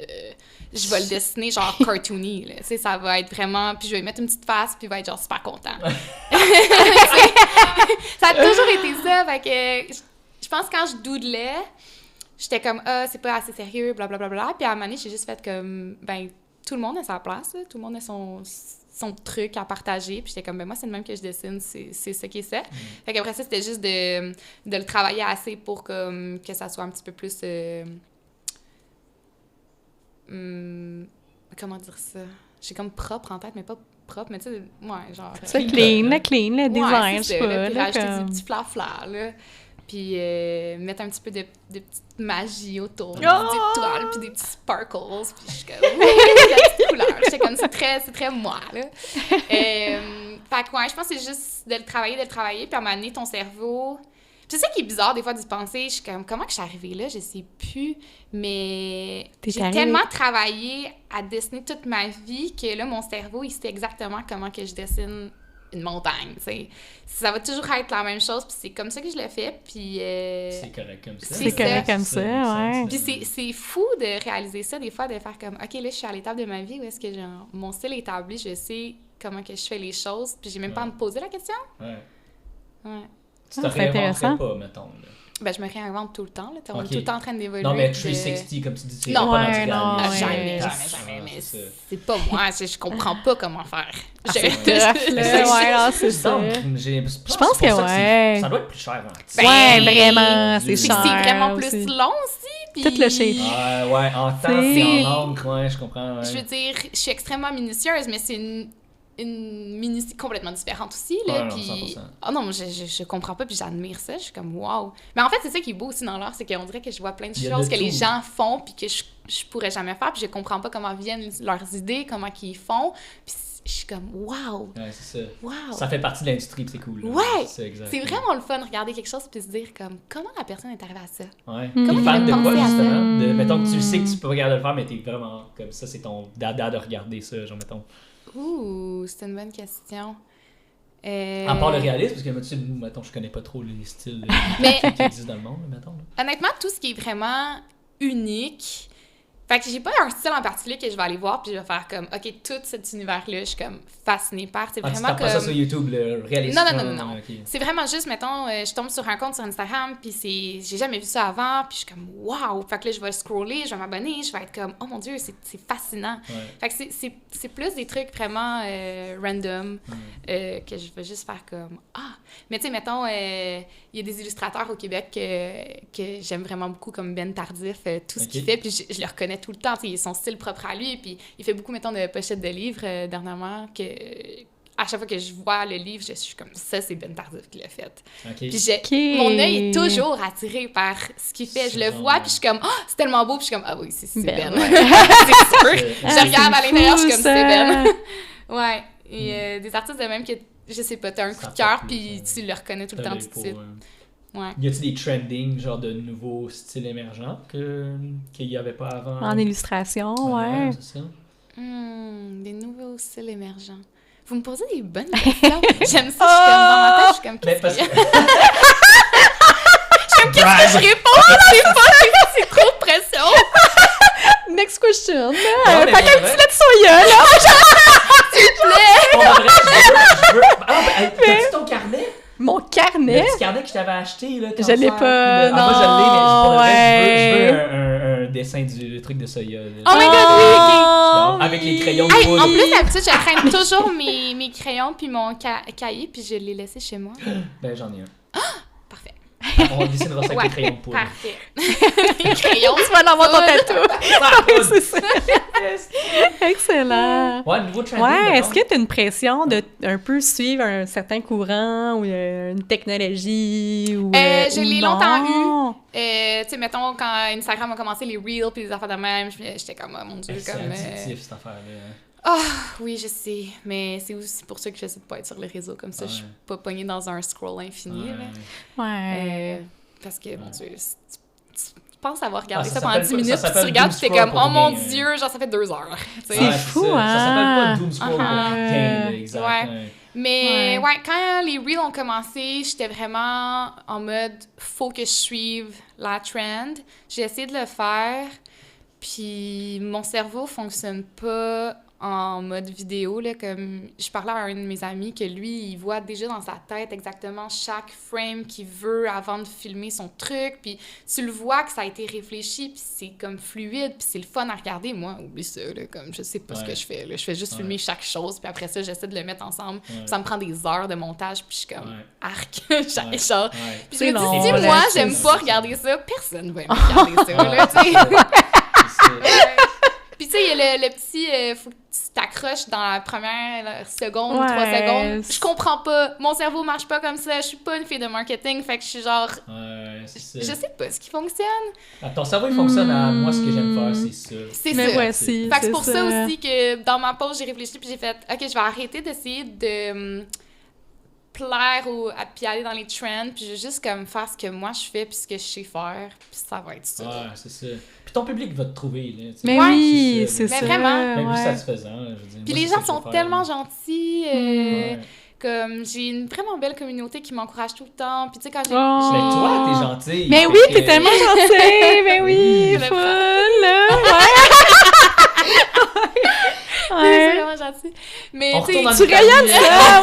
je vais le dessiner genre cartoony, là. Tu sais, ça va être vraiment... Puis je vais lui mettre une petite face, puis il va être genre super content. Ça a toujours été ça, fait que... Je pense que quand je doodlais, j'étais comme « Ah, c'est pas assez sérieux, blablabla. » Puis à un moment donné, j'ai juste fait comme... Ben, tout le monde a sa place, là. Tout le monde a son truc à partager. Puis j'étais comme, ben moi, c'est le même que je dessine, c'est ça qui est ça. Fait qu'après ça, c'était juste de le travailler assez pour comme, que ça soit un petit peu plus... comment dire ça? J'ai comme propre en tête, mais pas propre, mais tu sais, ouais, genre... C'est clean, le design, ouais, je sais pas. Puis rajouter comme... des petits flaflas, là. Puis mettre un petit peu de petite magie autour, des étoiles, puis des petits sparkles, puis je suis comme, la petite couleur. J'étais comme, c'est très moi, là. Fait que ouais, je pense que c'est juste de le travailler, puis à un moment donné, ton cerveau... Puis c'est ça qui est bizarre, des fois, d'y penser. Je suis comme, comment que je suis arrivée là? Je sais plus. Mais j'ai tellement travaillé à dessiner toute ma vie que là, mon cerveau, il sait exactement comment que je dessine une montagne, tu sais. Ça va toujours être la même chose, puis c'est comme ça que je le fais, puis... c'est correct comme ça. C'est correct comme ça, ouais. Puis c'est fou de réaliser ça, des fois, de faire comme, OK, là, je suis à l'étape de ma vie où est-ce que genre, mon style est établi, je sais comment que je fais les choses, puis j'ai même pas à me poser la question. Ouais. Tu te réinventerais pas, mettons, là. Ben, je me réinvente tout le temps, là. On est tout le temps en train d'évoluer. Non, mais 360, comme tu dis, c'est non, pas jamais, mais c'est pas moi, je comprends pas comment faire. C'est ça. Je pense que ouais. Ça doit être plus cher, hein. Ouais, vraiment, c'est cher. C'est vraiment plus long aussi, puis... Tout le shape. Ouais, en temps et en encre, ouais, je comprends, ouais. Je veux dire, je suis extrêmement minutieuse, mais c'est une minutie complètement différente aussi, là, puis... Oh non, je comprends pas, puis j'admire ça, je suis comme « wow ». Mais en fait, c'est ça qui est beau aussi dans l'art, c'est qu'on dirait que je vois plein de choses que les gens font, puis que je pourrais jamais faire, puis je comprends pas comment viennent leurs idées, comment qu'ils font, puis je suis comme « wow ». Ouais, c'est ça. Wow. Ça fait partie de l'industrie, puis c'est cool. Là. Ouais! C'est vraiment le fun de regarder quelque chose, puis se dire comme « comment la personne est arrivée à ça? » Ouais. Comment fan de quoi, justement? Mettons que tu sais que tu peux peux regarder le faire, mais t'es vraiment comme ça, c'est ton dada de regarder ça, genre, mettons. Ouh, c'est une bonne question. À part le réalisme, parce que, tu sais, mettons, je connais pas trop les styles qui existent dans le monde, mettons. Là. Honnêtement, tout ce qui est vraiment unique... Fait que j'ai pas un style en particulier que je vais aller voir puis je vais faire comme, OK, tout cet univers-là, je suis comme fascinée par. C'est vraiment tu comme... pas ça sur YouTube, le réalisme? Non. Okay. C'est vraiment juste, mettons, je tombe sur un compte sur Instagram puis j'ai jamais vu ça avant puis je suis comme, wow! Fait que là, je vais scroller, je vais m'abonner, je vais être comme, oh mon Dieu, c'est fascinant. Ouais. Fait que c'est plus des trucs vraiment random que je vais juste faire comme, ah! Mais tu sais, mettons, il y a des illustrateurs au Québec que j'aime vraiment beaucoup, comme Ben Tardif, tout ce qu'il fait, puis je le reconnais tout le temps, il a son style propre à lui, puis il fait beaucoup, mettons, de pochettes de livres dernièrement, que à chaque fois que je vois le livre, je suis comme, ça, c'est Ben Tardif qui l'a fait. Puis mon œil est toujours attiré par ce qu'il fait. Je le vois, puis je suis comme, oh, c'est tellement beau, puis je suis comme, ah oui, c'est Ben. C'est sûr. Je regarde à l'intérieur, je suis comme, c'est Ben. Ouais. Et des artistes de même que, je sais pas, t'as un coup de cœur, puis tu le reconnais tout le temps tout de suite. Ouais. Y a-t-il des trending, genre de nouveaux styles émergents qu'il n'y avait pas avant? En illustration, ouais. C'est ça. Des nouveaux styles émergents. Vous me posez des bonnes questions. J'aime ça, je suis comme dans ma tête, je suis comme, qu'est-ce que... je réponds? C'est trop de pression. Next question. Pas qu'un petit lait de soya, là. S'il te plaît. Je veux... T'as-tu ton carnet? Mon carnet? Le petit carnet que je t'avais acheté, là. Je l'ai pas, non. Moi, je l'ai, mais je veux un dessin du truc de soya. Là. Oh my god, oui! Avec les crayons de poudre. En plus, d'habitude, je traîne toujours mes crayons puis mon cahier, puis je l'ai laissé chez moi. Ben, j'en ai un. Parfait. On dessinera ça avec les crayons de poudre. Parfait. Les crayons, tu vas l'avoir ton tatou. C'est ça. Excellent. Ouais, nouveau trending. Ouais, est-ce que tu as une pression de un peu suivre un certain courant ou une technologie ou je l'ai longtemps eu. eu. Tu sais, mettons, quand Instagram a commencé les Reels puis les affaires de même, j'étais comme, oh mon Dieu, c'est comme... addictif, cette affaire-là. Ah, oui, je sais. Mais c'est aussi pour ça que j'essaie de pas être sur les réseaux. Comme ça, je suis pas pognée dans un scroll infini. Là. Ouais. Parce que, mon Dieu, tu pense avoir regardé Ah, ça ça pendant 10 s'appelle pas- minutes, ça puis tu s'appelle regardes, puis t'es doom comme, scroll oh mon pour rien. Dieu, genre ça fait 2 heures. tu sais. C'est fou, ça. hein? Ça s'appelle pas Doom Scroll pour Uh-huh. rien, là, exact. Ouais. Ouais. Mais Ouais. ouais, quand les Reels ont commencé, j'étais vraiment en mode faut que je suive la trend. J'ai essayé de le faire, puis mon cerveau fonctionne pas en mode vidéo, là, comme je parlais à un de mes amis que lui, il voit déjà dans sa tête exactement chaque frame qu'il veut avant de filmer son truc, puis tu le vois que ça a été réfléchi, puis c'est comme fluide, puis c'est le fun à regarder. Moi, oublie ça, là, comme je sais pas ce Ouais. que je fais, là. Je fais juste filmer chaque chose, puis après ça, j'essaie de le mettre ensemble. Ouais. Ça me prend des heures de montage, puis je suis comme Ouais. arc, Ouais. genre. Ouais. Puis C'est je me long, dis, si là, moi, c'est j'aime ça. pas regarder ça, personne va aimer regarder ça, là, tu sais. C'est ça. Puis tu sais, il y a le petit, faut que tu t'accroches dans la première seconde ou Ouais. 3 secondes. Je comprends pas. Mon cerveau marche pas comme ça. Je suis pas une fille de marketing. Fait que je suis genre, Ouais, c'est ça. je sais pas ce qui fonctionne. Ah, ton cerveau, il fonctionne à moi, ce que j'aime faire, c'est ça. C'est Mais ça. voici, Fait que c'est pour ça aussi que dans ma pause, j'ai réfléchi puis j'ai fait, OK, je vais arrêter d'essayer de plaire puis aller dans les trends, puis je vais juste comme faire ce que moi je fais puis ce que je sais faire, puis ça va être ça. Ouais, c'est ça. Puis ton public va te trouver, là. tu sais. Mais Ouais, oui, c'est c'est Mais ça. vraiment. Même plus ouais. satisfaisant, là, je veux dire. Puis Moi, les c'est gens ça que sont je veux faire, tellement là. gentils. Ouais. Comme j'ai une vraiment belle communauté qui m'encourage tout le temps. Puis tu sais, quand j'ai. Oh. Mais toi, t'es gentille. Mais fait oui, que- t'es tellement gentille! Mais oui, Je le full, prends. là! Ouais! C'est Ouais. vraiment gentil. Mais On tu sais, retourne dans tu le rayonnes famille, ça,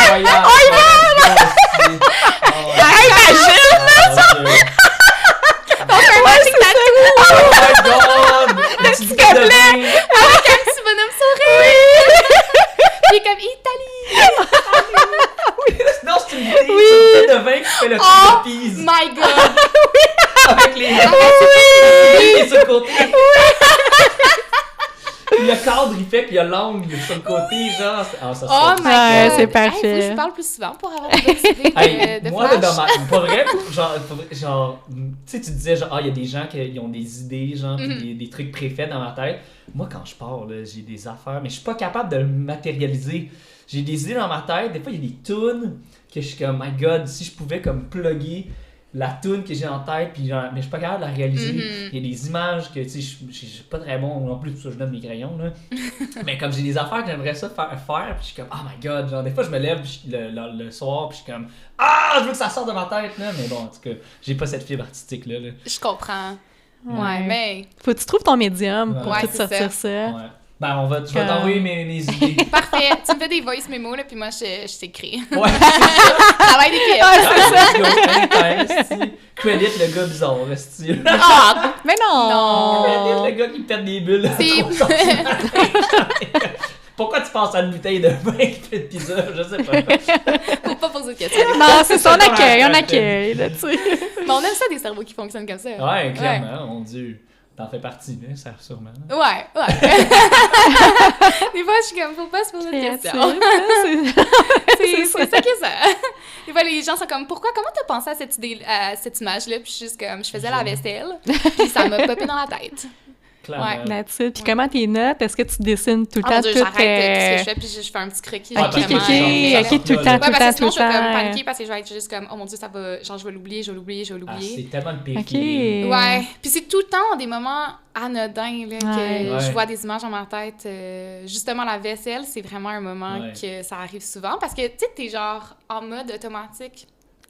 incroyable. Oh my god! Le petit gobelet! avec un petit bonhomme sourire. Puis il est comme Italie. Non, c'est une bouteille de vin qui fait le truc Oh de Pise. My God. Avec les sur le côté. Le cadre, il fait, puis il y a l'angle sur le côté, genre. Ah, ça Oh se my Ouais, God. c'est Hey, parfait. faut que je parle plus souvent pour avoir des bonnes idées Hey, de moi, flash. dans ma... Pas vrai, genre, tu sais, tu disais, genre, ah, il y a des gens qui ont des idées, genre, pis des trucs préfaits dans ma tête. Moi, quand je pars, là, j'ai des affaires, mais je suis pas capable de le matérialiser. J'ai des idées dans ma tête, des fois, il y a des tunes que je suis comme, my God, si je pouvais, comme, plugger la tune que j'ai en tête, puis genre, mais je suis pas capable de la réaliser. Il y a des images que, tu sais, je suis pas très bon non plus, pour ça je donne mes crayons, là. Mais comme j'ai des affaires que j'aimerais ça faire, puis je suis comme, oh my God, genre, des fois, je me lève le soir, puis je suis comme, ah, je veux que ça sorte de ma tête, là. Mais bon, en tout cas, j'ai pas cette fibre artistique-là, là. Je comprends. Ouais. Ouais, mais Faut que tu trouves ton médium pour Ouais, tout c'est sortir ça. ça. Ouais. Ben, je vais Comme- t'envoyer mes idées. parfait. Tu me fais des voice memos, là, puis moi, je t'écris. Ouais, Travail d'équipe. c'est ça. Credit le gars bizarre, esti. Ah, Mais non! Credit le gars qui pète des bulles. C'est- Pourquoi tu penses à une bouteille de vin qui fait de pizza? Je sais pas. faut pas poser de questions. Non, c'est ça, on C'est accueille, pas on la accueille, là, tu sais. Mais on aime ça, des cerveaux qui fonctionnent comme ça. Ouais, clairement, mon Dieu. T'en fais partie, là, ça sûrement. Ouais, ouais. Des fois, je suis comme, faut pas se poser de Créatif, questions. là, C'est ça qui est ça. Des fois, les gens sont comme, comment t'as pensé à cette image-là? Puis je suis juste comme, je faisais la vaisselle, puis ça m'a popé dans la tête. Clairement. That's it. Puis comment tes notes? Est-ce que tu dessines tout le Oh mon temps Dieu, tout... j'arrête tout ce que je fais, puis je fais un petit croquis. Ouais, genre, Ok, parce que ok, vraiment, ok, tout le temps, Ouais, tout le parce temps, que sinon, tout je vais le comme temps. paniquer parce que je vais être juste comme, oh mon Dieu, ça va, genre, je vais l'oublier. Ah, c'est tellement le pire Ok. feeling. Ouais. Puis c'est tout le temps des moments anodins, là, que Ouais. je vois des images dans ma tête. Justement, la vaisselle, c'est vraiment un moment Ouais. que ça arrive souvent parce que, tu sais, t'es genre en mode automatique.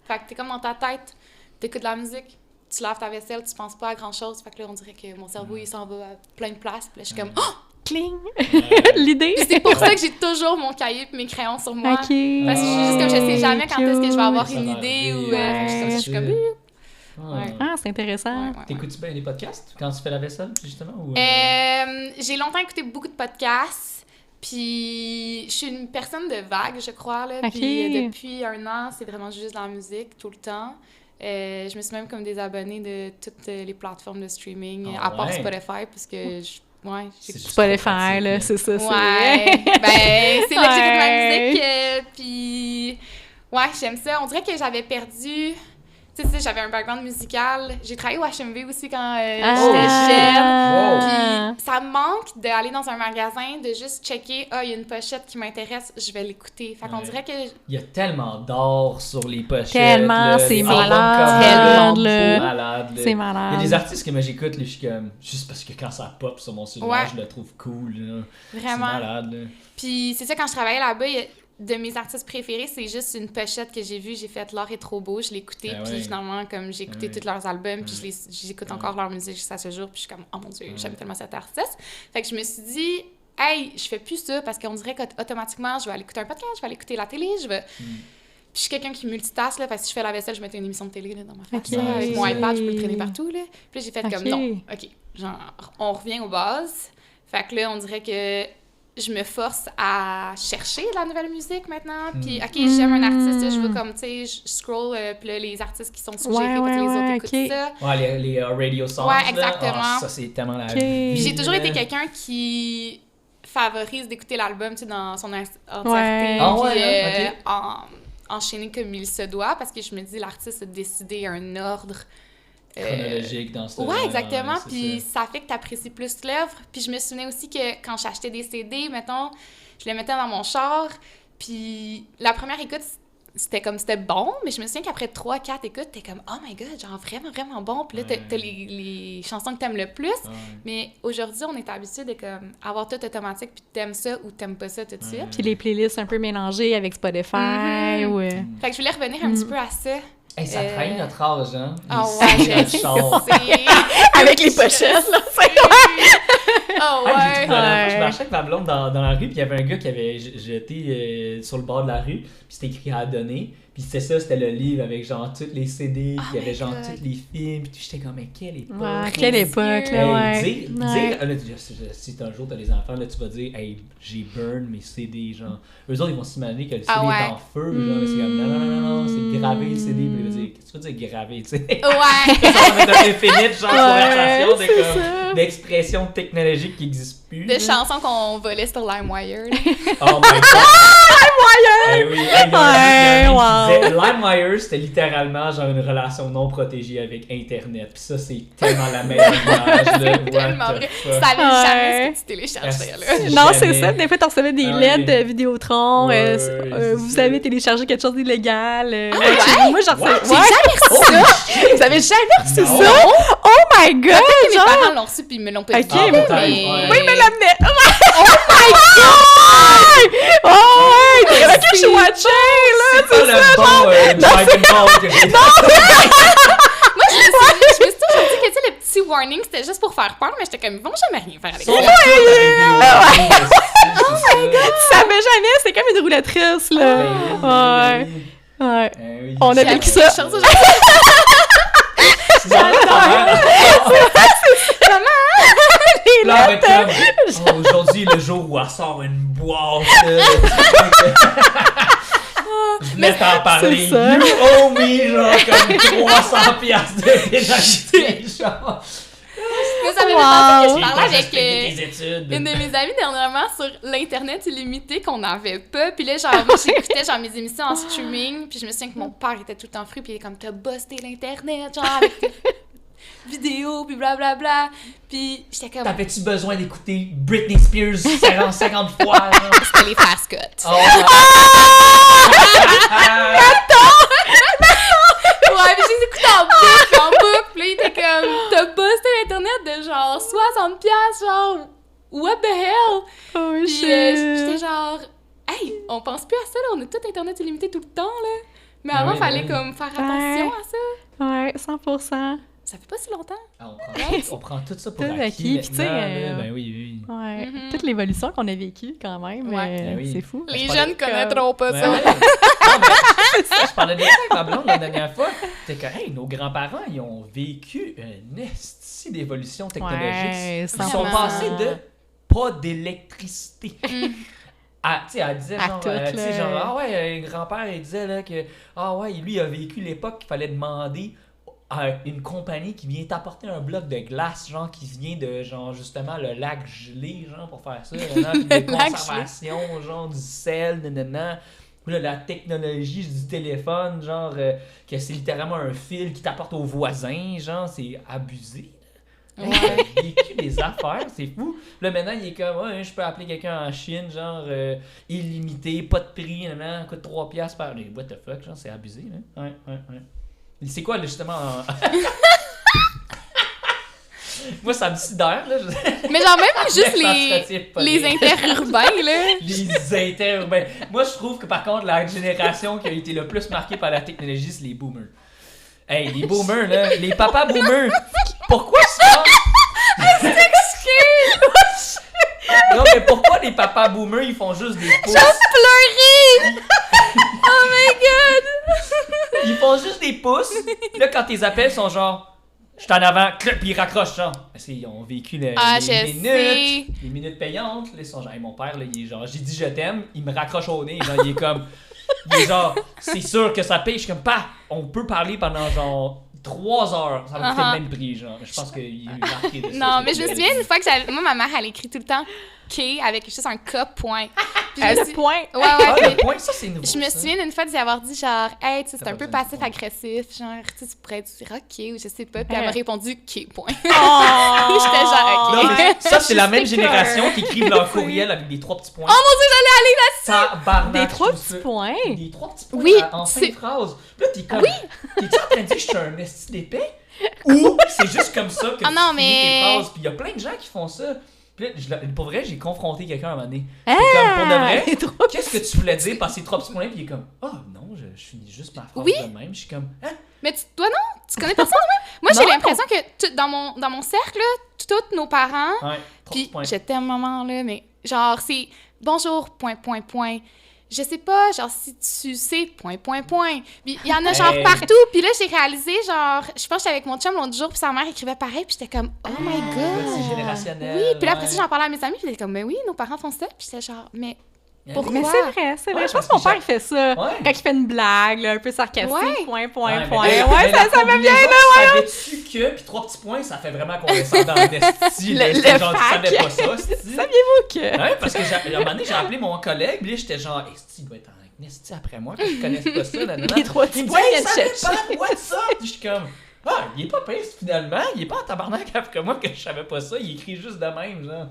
Fait que t'es comme dans ta tête, t'écoutes de la musique. Tu laves ta vaisselle, tu penses pas à grand-chose. Fait que là, on dirait que mon cerveau, il s'en va à plein de places. Puis là, je suis comme, oh! Cling! Ouais. L'idée! Puis c'est pour ça que j'ai toujours mon cahier et mes crayons sur moi. Ok. Parce que je suis juste comme, je sais jamais quand est-ce que je vais avoir Ça une va idée arriver, ou... je suis comme, Ouais. Ah, c'est intéressant. Ouais, ouais, ouais. T'écoutes-tu bien les podcasts quand tu fais la vaisselle, justement? Ou, J'ai longtemps écouté beaucoup de podcasts. Puis je suis une personne de vague, je crois. Là. Ok. Puis depuis 1 an, c'est vraiment juste de la musique tout le temps. Je me suis même comme désabonnée de toutes les plateformes de streaming, Ah à part ouais? Spotify, parce que ouais, C'est juste Spotify, pratique, là, c'est ça. ouais, ben c'est là que j'écoute ma Ouais. musique. Puis ouais, j'aime ça. On dirait que j'avais perdu. Tu Tu sais, j'avais un background musical. J'ai travaillé au HMV aussi quand j'étais Ah. jeune. Puis ça me manque d'aller dans un magasin, de juste checker, il y a une pochette qui m'intéresse, je vais l'écouter. Fait qu'on dirait que... Il y a tellement d'or sur les pochettes. Tellement, là, c'est les malade. albums covers, Tellement, c'est là. malade. Là. C'est Il y malade. a des artistes que moi j'écoute, là, je suis comme, juste parce que quand ça pop sur mon cellulaire, je le trouve cool. Là. Vraiment. C'est malade. Là. Puis c'est ça, quand je travaillais là-bas, de mes artistes préférés, c'est juste une pochette que j'ai vue, j'ai fait « L'art est trop beau », je l'ai écouté, puis finalement, comme j'ai écouté tous leurs albums, puis j'écoute encore leur musique jusqu'à ce jour, puis je suis comme « Oh mon Dieu, j'aime tellement cet artiste ». Fait que je me suis dit « Hey, je fais plus ça, parce qu'on dirait qu'automatiquement, je vais aller écouter un podcast, je vais aller écouter la télé, je vais... Puis je suis quelqu'un qui multitasse, là, parce que si je fais la vaisselle, je mettais une émission de télé là, dans ma face. Okay. Avec mon iPad, je peux le traîner partout, là. Puis là, j'ai fait comme « Non, OK, genre, on revient aux bases ». Fait que là, on dirait que je me force à chercher de la nouvelle musique maintenant. Puis, OK, j'aime un artiste, je veux comme, tu sais, je scroll, puis là, les artistes qui sont suggérés, puis les autres écoutent ça. Ouais, les radio songs. Ouais, exactement. Là. Ça, c'est tellement la vie. Puis j'ai toujours été quelqu'un qui favorise d'écouter l'album, tu sais, dans son entièreté. Puis enchaîner comme il se doit, parce que je me dis, l'artiste a décidé un ordre chronologique dans ce... Ouais, exactement. Puis ça fait que tu apprécies plus l'œuvre. Puis je me souvenais aussi que quand j'achetais des CD, mettons, je les mettais dans mon char. Puis la première écoute, c'était bon, mais je me souviens qu'après 3-4 écoutes, t'es comme « Oh my God, genre vraiment, vraiment bon. » Puis là, t'as les chansons que t'aimes le plus. Mais aujourd'hui, on est habitué de comme avoir tout automatique, puis t'aimes ça ou t'aimes pas ça tout de suite. Puis les playlists un peu mélangées avec Spotify. Fait que je voulais revenir un petit peu à ça. Hey, ça trahit notre âge, hein? Ah ouais, avec les pochettes, là, Oh ouais! Je marchais avec ma blonde dans la rue, puis il y avait un gars qui avait jeté sur le bord de la rue, puis c'était écrit à donner. Puis c'était le livre avec genre tous les CD, puis il y avait genre tous les films, puis j'étais comme, mais quelle époque! Ouais, quelle époque, là, ouais. Si un jour t'as des enfants, là, tu vas dire, hey, j'ai burn mes CD, genre. Eux autres, ils vont s'imaginer que le CD est en feu, genre, c'est comme, non, c'est gravé le CD, puis ils vont dire, qu'est-ce que tu veux dire gravé, tu sais? Ouais! Ça va mettre un infinite, genre, conversation d'expressions technologiques qui n'existent plus. De chansons qu'on volait sur LimeWire. Oh my God! LimeWire! Oui, LimeWire, c'était littéralement genre une relation non protégée avec Internet. Puis ça, c'est tellement la meilleure image. C'est tellement vrai. Ça allait jamais ce que tu téléchargeais, là. Non, c'est ça. Des fois, tu recevais des lettres de Vidéotron. Vous avez téléchargé quelque chose d'illégal. Moi, j'en recevais. J'ai jamais reçu ça! Vous avez jamais reçu ça? Oh my God! Mes parents l'ont reçu puis ils me l'ont pas dit. Oui, ils me l'amenaient. Oh my God! Oh ouais! Ok, je suis watchée, là! C'est pas le bon Dragon Ball que j'ai Moi, je me suis toujours dit que, tu sais, le petit warning, c'était juste pour faire peur, mais j'étais comme, ils vont jamais rien faire avec ça. Oh my God! Tu savais jamais, c'est comme une roulette russe, là. Ouais. On a vécu ça. Aujourd'hui, le jour où elle sort une boîte. Je voulais t'en parler. You owe me, genre, comme 300 piastres de pénalité, genre. Ça me fait penser que je parlais avec une de mes amies dernièrement sur l'Internet illimité qu'on n'avait pas. Puis là, genre, moi, j'écoutais genre mes émissions en streaming. Puis je me souviens que mon père était tout le temps fru. Puis il est comme, t'as busté l'Internet, genre, avec tes vidéos, puis blablabla. Puis j'étais comme... T'avais-tu besoin d'écouter Britney Spears 50 fois? C'était les frères Scott. Ouais, puis je les écoutais en boucle, puis là, il était comme, t'as busté l'Internet de genre 60$, genre, what the hell? Oh, puis j'étais genre, hey, on pense plus à ça, là, on a tout Internet illimité tout le temps, là. Mais avant, fallait comme faire attention à ça. Ouais, 100%. Ça fait pas si longtemps. On prend tout ça pour tout acquis. Puis tu sais, ben oui. Ouais. Toute l'évolution qu'on a vécue quand même, c'est fou. Les jeunes connaîtront pas ça. Je parlais de ça avec ma blonde la dernière fois. C'était que, hey, nos grands-parents, ils ont vécu une estie d'évolution technologique. Ils sont passés de pas d'électricité. Ah, tu sais, elle disait genre, un grand-père, il disait là que, lui, il a vécu l'époque qu'il fallait demander à une compagnie qui vient t'apporter un bloc de glace, genre, qui vient de, genre, justement, le lac gelé, genre, pour faire ça, puis de conservation, genre, du sel, nanana. Ou là, la technologie du téléphone, genre, que c'est littéralement un fil qui t'apporte aux voisins, genre, c'est abusé. Ouais. Il a vécu des affaires, c'est fou. Là, maintenant, il est comme, ouais, je peux appeler quelqu'un en Chine, genre, illimité, pas de prix, nan, coûte 3$ par... What the fuck, genre, c'est abusé, hein? Ouais. C'est quoi, là, justement... Moi, ça me sidère, là. Mais genre, même juste les interurbains, là. Les interurbains. Moi, je trouve que, par contre, la génération qui a été le plus marquée par la technologie, c'est les boomers. Hey, les boomers, là, les papas boomers. Pourquoi ça? Non, mais pourquoi les papas boomers, ils font juste des pouces? J'ai pleuré! Oh my god! Ils font juste des pouces. Là, quand tes appels sont genre, je suis en avant, puis ils raccrochent, genre. Ils ont vécu les minutes payantes. Là, ils sont genre, hey, mon père, là, il est genre, j'ai dit je t'aime, il me raccroche au nez. Genre, il est comme, il est genre, c'est sûr que ça paye. Je suis comme, on peut parler pendant genre 3 heures. Ça va coûter le même prix, genre. Je pense qu'il est marqué de ça. Non, mais je me souviens une fois que moi, ma mère, elle écrit tout le temps K avec juste un K point. Le point. Ouais. Le point, ça, c'est nouveau. Je me souviens d'une fois d'y avoir dit genre, hey, tu sais, c'est un peu besoin de passif-agressif, genre, tu pourrais dire OK ou je sais pas. Puis elle m'a répondu K point. Oh! J'étais genre, OK. Non, mais ça, c'est la même Juste génération qui écrivent leur courriel avec des 3 petits points. Oh mon dieu, j'allais aller là-dessus! Tabarnak, Des 3 je trouve petits ça- points. Des 3 petits points Oui, en fin c'est- de phrase. Puis là, t'es comme... T'es-tu en train de dire que je suis un esti d'épais? Ou c'est juste comme ça que Ah tu non, finis mais- tes phrases? Puis il y a plein de gens qui font ça. Puis là, pour vrai, j'ai confronté quelqu'un à un moment donné. Ah! C'est comme, pour de vrai, Les 3 qu'est-ce que tu voulais dire par ces 3 petits points? Puis il est comme, non, je finis juste ma phrase Oui. de même. Je suis comme, Mais toi non? Tu connais personne de même? Moi, j'ai Non. l'impression que dans mon cercle, là, tous nos parents, Ouais, 3 petits puis points. je t'aime maman, là, mais genre, c'est bonjour, point. Je sais pas, genre, si tu sais, point. Puis il y en a genre Hey. partout. Puis là, j'ai réalisé, genre, je pense que j'étais avec mon chum l'autre jour, puis sa mère écrivait pareil, puis j'étais comme, oh my Là, god! c'est générationnel. Oui, puis là, après ouais. ça, j'en parlais à mes amis, puis ils étaient comme, mais oui, nos parents font ça. Puis j'étais genre, mais pourquoi? Mais c'est vrai. Ouais, Je pense parce que mon que père, il fait ça. Ouais. Quand il fait une blague, là, un peu sarcastique, Ouais. point. Ouais, Ouais, ça va bien, là. Savais-tu que, puis 3 petits points, ça fait vraiment qu'on descend en esti. là. Le C'est genre, tu fac. savais pas ça, esti. Saviez-vous que... Ouais, parce que à un moment donné, j'ai appelé mon collègue, puis là, j'étais genre, esti, il doit être en esti après moi, que je connaisse pas ça. Nanana. Les 3 Il petits me dit, points, hey, viennent ça chercher. dépend, what's up? Puis je suis comme, il est pas pince finalement, il est pas en tabarnak après moi que je savais pas ça, il écrit juste de même, genre.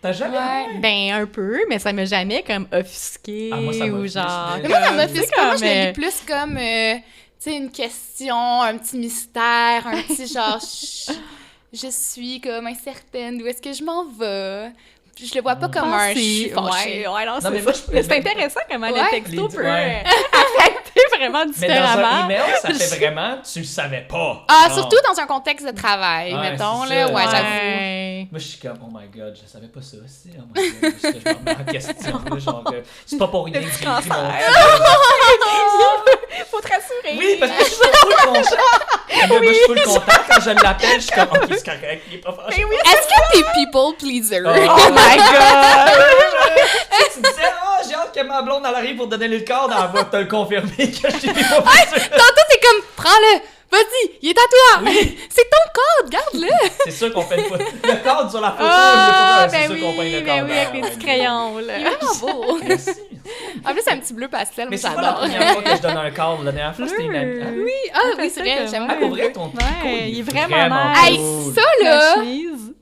T'as jamais. Ouais. Ben, un peu, mais ça m'a jamais comme offusqué Ah, moi, ça ou m'offusque, genre... mais- Mais moi, ça comme, m'a tu sais, fait pas. Moi, je le comme, lis plus comme, tu sais, une question, un petit mystère, un petit genre, je suis comme incertaine, d'où est-ce que je m'en vais? Je le vois pas comme un, je suis fâchée. Ouais, non, Non, c'est mais moi, ça. je- Mais c'est intéressant comment Ouais. le texto Les- peut ouais. affecter vraiment Mais dans un différemment. email, ça fait vraiment, tu le savais pas. Ah, Genre. surtout dans un contexte de travail, Ouais, mettons, c'est là, ça. ouais, j'avoue. Ouais. Moi, je suis comme, oh my god, je savais pas ça aussi. Oh my god, parce que je me remets en question. Là, genre, c'est pas pour rien que j'ai écrit mon cancer. Faut te rassurer. Oui, parce que je suis full content. Moi, je suis full content. Quand je l'appelle, je suis comme, ok, c'est correct, il est pas fâché. Ben oui. Est-ce que t'es people pleaser? Oh my god! Tu disais, j'ai hâte que ma blonde elle arrive pour donner le cadre, elle va te le confirmer que je t'ai pas fait. Tantôt, t'es comme, prends-le, vas-y, il est à toi! C'est ton code, garde-le! C'est sûr qu'on fait le cadre sur la photo. Ah, c'est ben sûr qu'on peint le oui, cadre. ben oui, avec les petits crayons, là. Il est vraiment beau. Merci. En plus, c'est un petit bleu pastel, Mais moi, c'est pas la j'adore. première fois que je donne un cadre. La dernière fois, c'était une amie. Ah, Oui, ah oui, c'est vrai, j'aime Ah, beaucoup. pour vrai, ton tricot, Ouais, il est vraiment Hey, nice. ça, La là, chemise.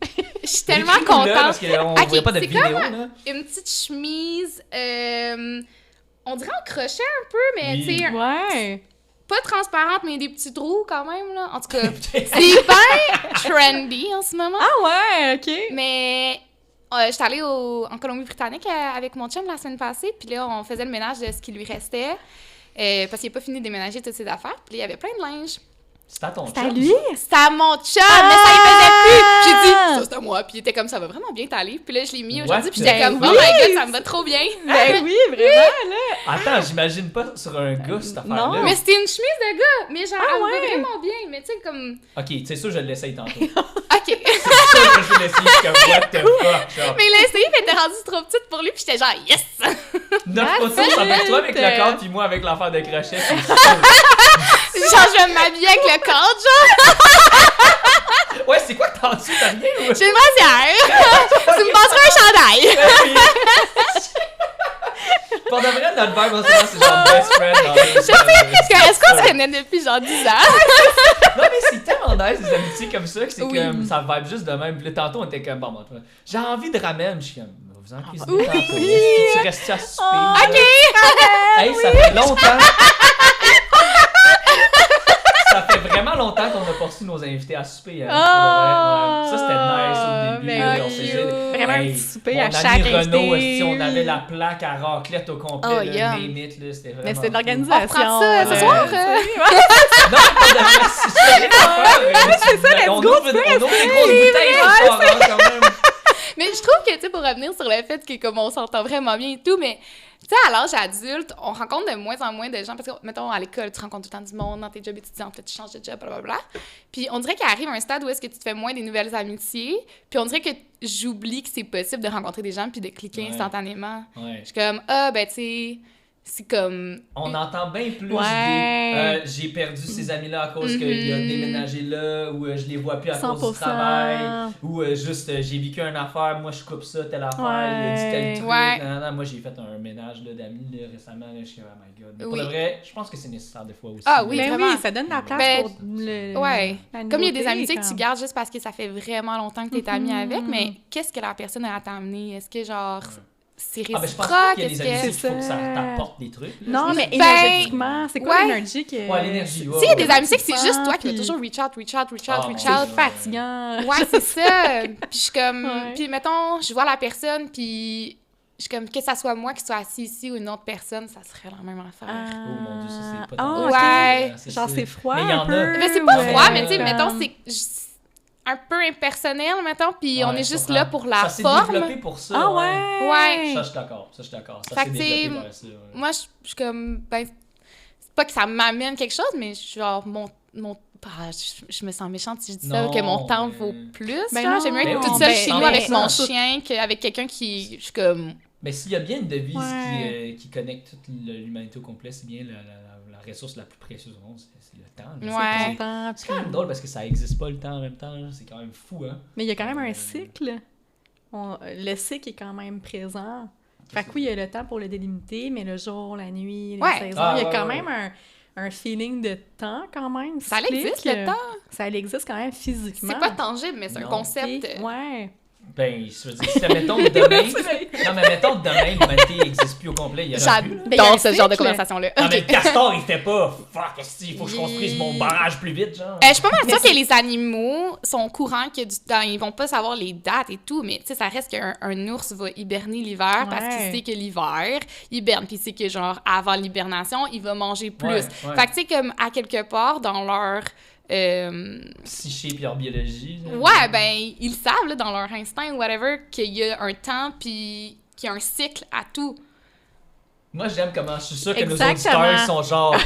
je suis tellement Décris-nous-le, contente. Parce qu'on Ok, voyait pas de c'est vidéo, comme- là. Une petite chemise, on dirait en crochet un peu, mais Oui. tu sais, Ouais. pas transparente, mais des petits trous quand même, là. En tout cas, c'est bien trendy en ce moment. Ah ouais, OK. Mais j'étais allée en Colombie-Britannique avec mon chum la semaine passée, puis là, on faisait le ménage de ce qui lui restait, parce qu'il n'a pas fini de déménager toutes ses affaires, puis là, il y avait plein de linge. C'est à ton C'est à chum, lui? ça? C'était à mon chum, mais ça y faisait plus! J'ai dit, ça c'est à moi, puis il était comme, ça va vraiment bien t'aller, puis là, je l'ai mis aujourd'hui, puis j'étais What? comme, Ben oh my oui! god, ça me va trop bien! Ben oui, vraiment, là. Attends, j'imagine pas sur un gars, cette affaire-là. non. Mais c'était une chemise de gars, mais genre, Ah elle me va ouais? vraiment bien, mais tu sais, comme, Ok, c'est sûr, je l'essaye tantôt. ok. C'est sûr que je vais l'essayer, je suis comme, what the fuck, genre. Mais il a essayé, puis elle était rendue trop petite pour lui, puis j'étais genre, yes! Notre photo, ça va être toi avec le cadre, puis moi avec l'affaire de crochet, c'est sûr. Genre, je vais m'habiller avec le cadre, genre, Ouais, c'est quoi que t'as en dessous, t'as rien, ou? j'ai une brassière! Tu me passeras un chandail! Pour de vrai, notre vibe en ce moment, c'est genre best friend. Est-ce qu'on se connaît depuis genre 10 ans? Non, mais c'est tellement nice, des amitiés comme ça, que c'est Oui. comme, ça vibe juste de même. Puis là, tantôt, on était comme, bon, j'ai envie de ramen. Je suis comme, vous en cuisinez oui. tantôt. Tu restes à souper. Oh, OK! Hey, ça fait longtemps. Ça fait vraiment longtemps qu'on a pas reçu nos invités à souper. Hein, Oh, pour de vrai, ouais. Ça, c'était nice au début. mais là, oui. on faisait Vraiment un hey, petit souper mon à ami chaque Renaud, invité. si on avait la plaque à raclette au complet, Oh, là, yum. name it, là, c'était vraiment Mais c'était de cool. l'organisation. On reprend ça ce là. soir, Non, pas de vrai, c'est rien à faire. c'est ça, let's on go, ouvre des grosses bouteilles ce soir, hein, quand même. Mais je trouve que, tu sais, pour revenir sur le fait que, comme on s'entend vraiment bien et tout, mais, tu sais, à l'âge adulte, on rencontre de moins en moins de gens, parce que, mettons, à l'école, tu rencontres tout le temps du monde, dans tes jobs étudiants, puis là, tu changes de job, blablabla. Puis on dirait qu'il arrive un stade où est-ce que tu te fais moins des nouvelles amitiés, puis on dirait que j'oublie que c'est possible de rencontrer des gens puis de cliquer Ouais. instantanément. Ouais. Je suis comme, ben, tu sais, c'est comme... On entend bien plus Ouais. des j'ai perdu ces amis-là à cause qu'il a déménagé là, ou je les vois plus à cause du 100%. travail, ou juste j'ai vécu une affaire, moi je coupe ça, telle affaire, il a dit tel truc. Ouais. Non, moi j'ai fait un ménage là, d'amis là, récemment, là, je suis oh my god. Mais pour Oui. de vrai, je pense que c'est nécessaire des fois aussi. Ah oui, Mais vraiment. oui, ça donne la place Ben, pour le. Ouais. la Comme il y a des nouveauté, amitiés que tu comme. gardes juste parce que ça fait vraiment longtemps que tu es amie Mhm. avec, mais qu'est-ce que la personne a à t'amener? Est-ce que, genre, c'est Ah, ben je pense réciproque? pas qu'il y a des Est-ce amitiés que... qu'il faut que ça C'est ça. t'apporte des trucs. là, Non, c'est mais ça. Ben, énergétiquement, c'est quoi ouais. l'énergie que. Ouais, l'énergie, Tu ouais, sais, il y a des ouais. amitiés que c'est juste toi qui vas Puis- toujours reach out, Ah, reach C'est out. fatigant. Ouais, c'est ça. Puis je suis comme... Ouais. Puis mettons, je vois la personne, puis je suis comme, que ça soit moi qui soit assis ici ou une autre personne, ça serait la même affaire. Oh mon dieu, ça c'est pas Ah, tant- ok. Ouais. Genre, c'est froid. Mais il y en un a. peu, Mais c'est pas ouais. froid, mais tu sais, Comme- mettons, c'est un peu impersonnel, mettons, puis on Ouais, est je juste comprends. là pour la Ça s'est forme. développé pour ça. Ah ouais? Ouais. Ça, je suis d'accord. Ça, je suis d'accord. Ça Fait s'est que, développé tu sais, vers ça. Ouais. Moi, je suis comme, ben, c'est pas que ça m'amène quelque chose, mais je suis genre, je me sens méchante si je dis ça, Non, que mon temps mais- vaut plus. Ben genre, non. j'aime mieux être Ben toute oui, seule ben, chez en nous même avec temps, mon ça- chien qu'avec quelqu'un qui, je suis comme, Mais s'il y a bien une devise Ouais. qui connecte toute l'humanité au complet, c'est bien la ressource la plus précieuse au monde, c'est le temps. là. Ouais. Content, C'est quand même drôle parce que ça existe pas le temps en même temps. là. C'est quand même fou, hein. Mais il y a quand même un cycle. Le cycle est quand même présent. Fait que oui, il y a le temps pour le délimiter, mais le jour, la nuit, les Ouais. saisons, Ah, il y a ouais, quand ouais. même un feeling de temps quand même. ça cyclique. existe le temps. Ça existe quand même physiquement. C'est pas tangible, mais c'est un Non. concept. Ouais. Ben, je veux dire, si mettons demain. Non, mais mettons demain, l'humanité n'existe plus au complet. Il y aura plus. Ben, il y a un J'adore ce genre de cycle. conversation-là. Non, Ok. mais le castor, il fait pas. Fuck, il faut que je construise mon barrage plus vite, genre. Je suis pas mal sûre que les animaux sont au courant qu'il y a du temps. Ils vont pas savoir les dates et tout, mais tu sais, ça reste qu'un ours va hiberner l'hiver parce qu'il Ouais. sait que l'hiver, il hiberne. Puis il sait que, genre, avant l'hibernation, il va manger plus. Ouais. Fait que, tu sais, comme à quelque part, dans leur. Psyché puis leur biologie. là. Ouais, ben, ils savent, là, dans leur instinct ou whatever, qu'il y a un temps, puis qu'il y a un cycle à tout. Moi, j'aime comment je suis sûr que Exactement. nos auditeurs sont genre.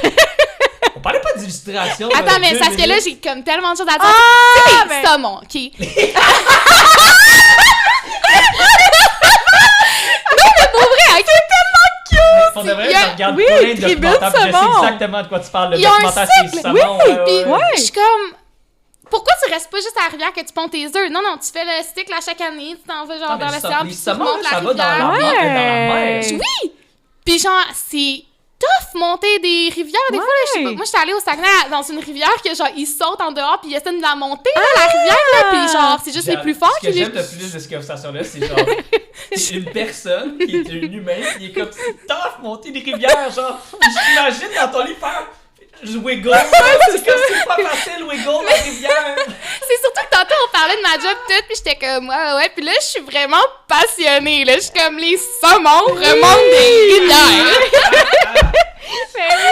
On parlait pas d'illustration. Attends, mais deux parce que là, minutes. j'ai comme tellement de choses à dire. Ah, Tu sais, les ben- saumons, OK? Pour vrai, OK? Pour de vrai, Il y a- je regarde oui, plein de Tribune documentaires, puis je sais Saumon. exactement de quoi tu parles. Le Il y a un documentaire, c'est cycle, Saumon. Puis ouais. je suis comme... Pourquoi tu restes pas juste à la rivière que tu ponds tes œufs? Non, non, tu fais le cycle à chaque année, tu t'en vas genre dans l'océan, puis tu saumons, remontes la ça va dans la rivière. mer. Dans la mer. Ouais. Oui! Puis genre, c'est tough monter des rivières. Des fois, là, je sais pas, Ouais. moi, j'étais allée au Saguenay dans une rivière que genre, ils sautent en dehors puis ils essaient de la monter, là, la rivière, là, puis genre, c'est juste les plus forts Ce que qui j'aime le plus de cette conversation-là, c'est genre, c'est une personne qui est un humain qui est comme, c'est tough monter des rivières, genre, j'imagine dans ton lit faire, je wiggle, c'est comme, c'est pas facile, wiggle la rivière. C'est surtout que tantôt, on parlait de ma job tout, puis j'étais comme, ouais, puis là, je suis vraiment passionnée, là, je suis comme, les saumons remontent des rivières.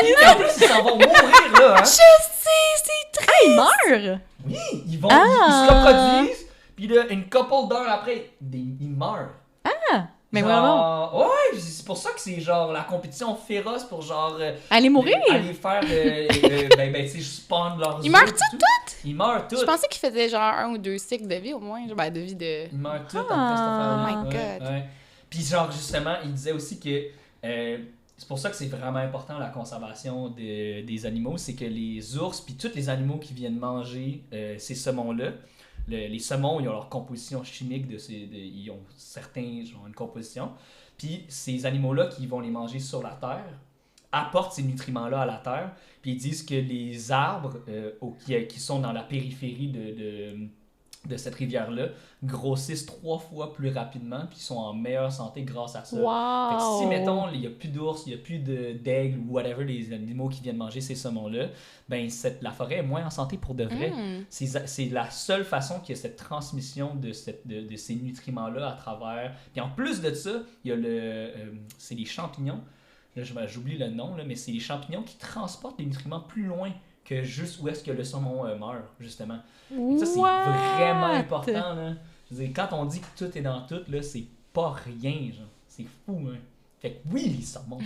Et en plus, ils s'en vont mourir, là, hein. Je sais, c'est très... Il meurt! Oui, ils se reproduisent, puis là, une couple d'heures après, ils meurent. Mais genre, ouais, c'est pour ça que c'est genre la compétition féroce pour genre Allez mourir! aller faire tu sais spawn leurs Ils meurent œufs, tous? tout. Ils meurent tous. Je pensais qu'ils faisaient genre 1 ou 2 cycles de vie au moins, genre, ben, de vie de... Ils meurent tous Ah, après cette affaire-là. oh my God. Ouais. Puis genre justement, il disait aussi que c'est pour ça que c'est vraiment important la conservation des animaux, c'est que les ours puis tous les animaux qui viennent manger ces saumons-là, les saumons, ils ont leur composition chimique ils ont certains, genre une composition. Puis ces animaux-là qui vont les manger sur la terre apportent ces nutriments-là à la terre. Puis ils disent que les arbres qui sont dans la périphérie de cette rivière-là grossissent 3 fois plus rapidement puis sont en meilleure santé grâce à ça. Wow! Fait que si, mettons, il n'y a plus d'ours, il n'y a plus d'aigles ou whatever, les animaux qui viennent manger ces saumons-là, ben la forêt est moins en santé pour de vrai. C'est la seule façon qu'il y a cette transmission de ces nutriments-là à travers... Puis en plus de ça, il y a c'est les champignons. Là, j'oublie le nom, là, mais c'est les champignons qui transportent les nutriments plus loin que juste où est-ce que le saumon meurt, justement. Ça, c'est vraiment important, là. Je veux dire, quand on dit que tout est dans tout, là, c'est pas rien, genre. C'est fou, hein. Fait que oui, les saumons.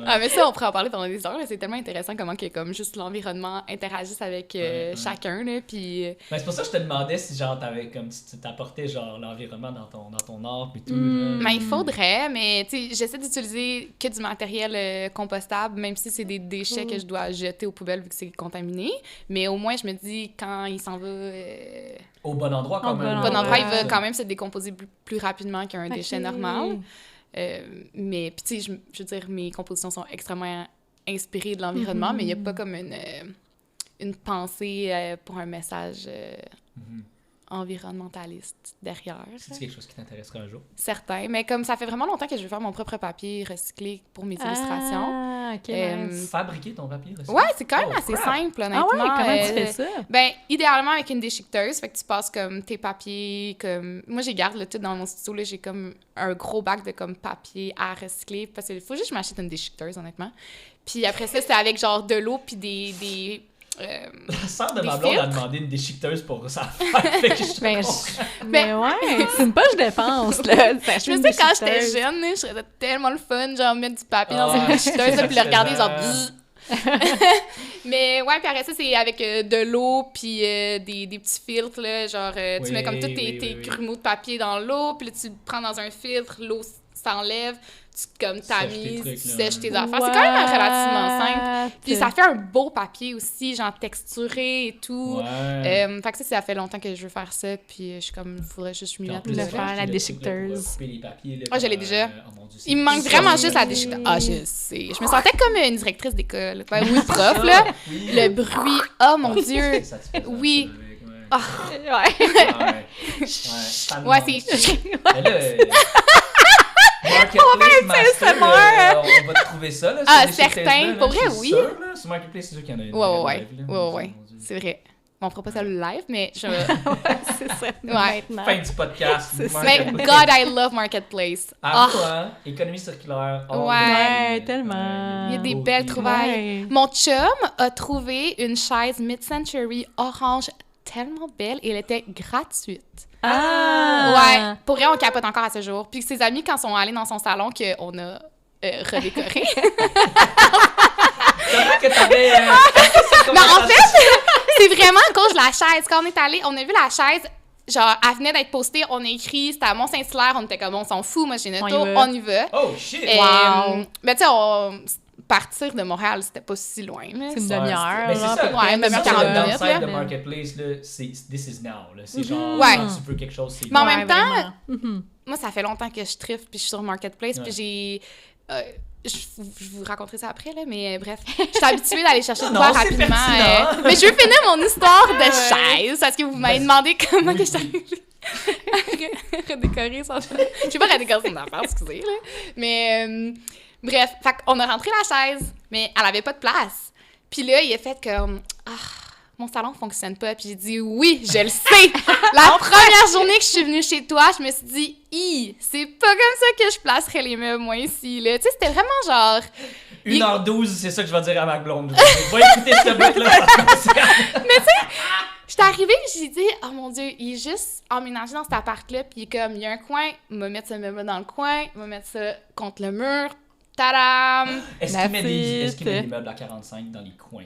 Ah, mais ça, on pourrait en parler pendant des heures, là. C'est tellement intéressant comment que, comme, juste l'environnement interagisse avec chacun, là, puis... Ben, c'est pour ça que je te demandais si, genre, tu t'apportais, genre, l'environnement dans ton art, puis tout, là. Ben, il faudrait, mais, tu sais, j'essaie d'utiliser que du matériel compostable, même si c'est des déchets que je dois jeter aux poubelles vu que c'est contaminé, mais au moins, je me dis, quand il s'en va... Au bon endroit, quand même. Au bon endroit, il va quand même se décomposer plus rapidement qu'un déchet normal. Mais, puis tu sais, je veux dire, mes compositions sont extrêmement inspirées de l'environnement, mais il n'y a pas comme une pensée pour un message environnementaliste derrière. C'est quelque chose qui t'intéresserait un jour? Certain, mais comme ça fait vraiment longtemps que je veux faire mon propre papier recyclé pour mes illustrations. OK, nice. Fabriquer ton papier recyclé? Ouais, c'est quand même assez simple, honnêtement. Ah ouais, comment tu fais ça? Ben, idéalement avec une déchiqueteuse, fait que tu passes comme tes papiers, comme... Moi, j'ai garde le tout dans mon studio, là, j'ai comme un gros bac de comme papier à recycler, parce qu'il faut juste que je m'achète une déchiqueteuse, honnêtement. Puis après ça, c'est avec genre de l'eau puis des la sœur de ma blonde a demandé une déchiqueteuse pour sa fête. Fait que mais ouais, c'est une poche de dépense, là. Je me sais, quand j'étais jeune, je trouvais tellement le fun, genre mettre du papier dans une déchiqueteuse, puis le regarder, genre... Mais ouais, puis après ça, c'est avec de l'eau, puis des petits filtres, là, genre, tu mets comme tous tes grumeaux de papier dans l'eau, puis là, tu le prends dans un filtre, l'eau s'enlève, tu comme tamises, tu sèches tes affaires. C'est quand même relativement simple. Puis ça fait un beau papier aussi, genre texturé et tout. Ouais. Fait que ça fait longtemps que je veux faire ça, puis je suis comme, il faudrait juste m'y mettre. Le faire, la déchiqueteuse. Couper les papiers, là, je l'ai déjà. Oh, mon Dieu, il me manque vraiment juste la déchiqueteuse. Ah, je sais. Je me sentais comme une directrice d'école. Ouais, oui, prof, là. Oui. Le bruit, oh mon Dieu. Oui. Ah. Ouais, c'est... Mais là... Marketplace Master, on va trouver ça, là. Ah, certain. Pour vrai, oui. Sûr, là. Sur Marketplace, c'est sûr qu'il y en a une. Ouais. C'est vrai. On fera pas ça le live, mais je... c'est ça. Ouais. Fin du podcast. Mais God, I love Marketplace. Toi, économie circulaire. Ouais, tellement. Il y a des belles trouvailles. Mon chum a trouvé une chaise mid-century orange tellement belle et elle était gratuite. Ouais, pour vrai, on capote encore à ce jour. Puis ses amis, quand sont allés dans son salon, qu'on a redécoré. Comment que t'avais... Mais en fait, c'est vraiment à cause de la chaise. Quand on est allé, on a vu la chaise, genre, elle venait d'être postée, on a écrit, c'était à Mont-Saint-Hilaire, on était comme, on s'en fout, moi j'ai une auto, on y va. Oh, shit! Wow! Mais tu sais, partir de Montréal, c'était pas si loin. C'est une demi-heure. Mais c'est ça. Ouais, même 40 minutes. Le downside là. de Marketplace, là, c'est this is now. Là. C'est genre, Ouais. quand tu veux quelque chose, c'est... Mais en même temps, moi, ça fait longtemps que je triffe puis je suis sur Marketplace, puis j'ai... je vous raconterai ça après, là, mais bref. Je suis habituée d'aller chercher de quoi rapidement. Mais je veux finir mon histoire de chaise, parce que vous m'avez demandé comment que je suis arrivée à redécorer son affaire. Je sais pas redécorer son affaire, excusez, là. Mais... bref, fait qu'on a rentré la chaise, mais elle avait pas de place. Puis là, il a fait comme mon salon fonctionne pas. Puis j'ai dit oui, je le sais. La première journée que je suis venue chez toi, je me suis dit c'est pas comme ça que je placerais les meubles moi ici là. Tu sais, c'était vraiment genre 1h12, c'est ça que je vais dire à ma blonde. Va écouter ce bout-là, ça concerne. Mais tu sais, j'étais arrivée et j'ai dit oh mon Dieu, il est juste emménagé dans cet appart-là, puis il est comme il y a un coin, il va mettre ce meuble dans le coin, il va mettre ça contre le mur. Tadam! Est-ce qu'il met des meubles à 45 dans les coins?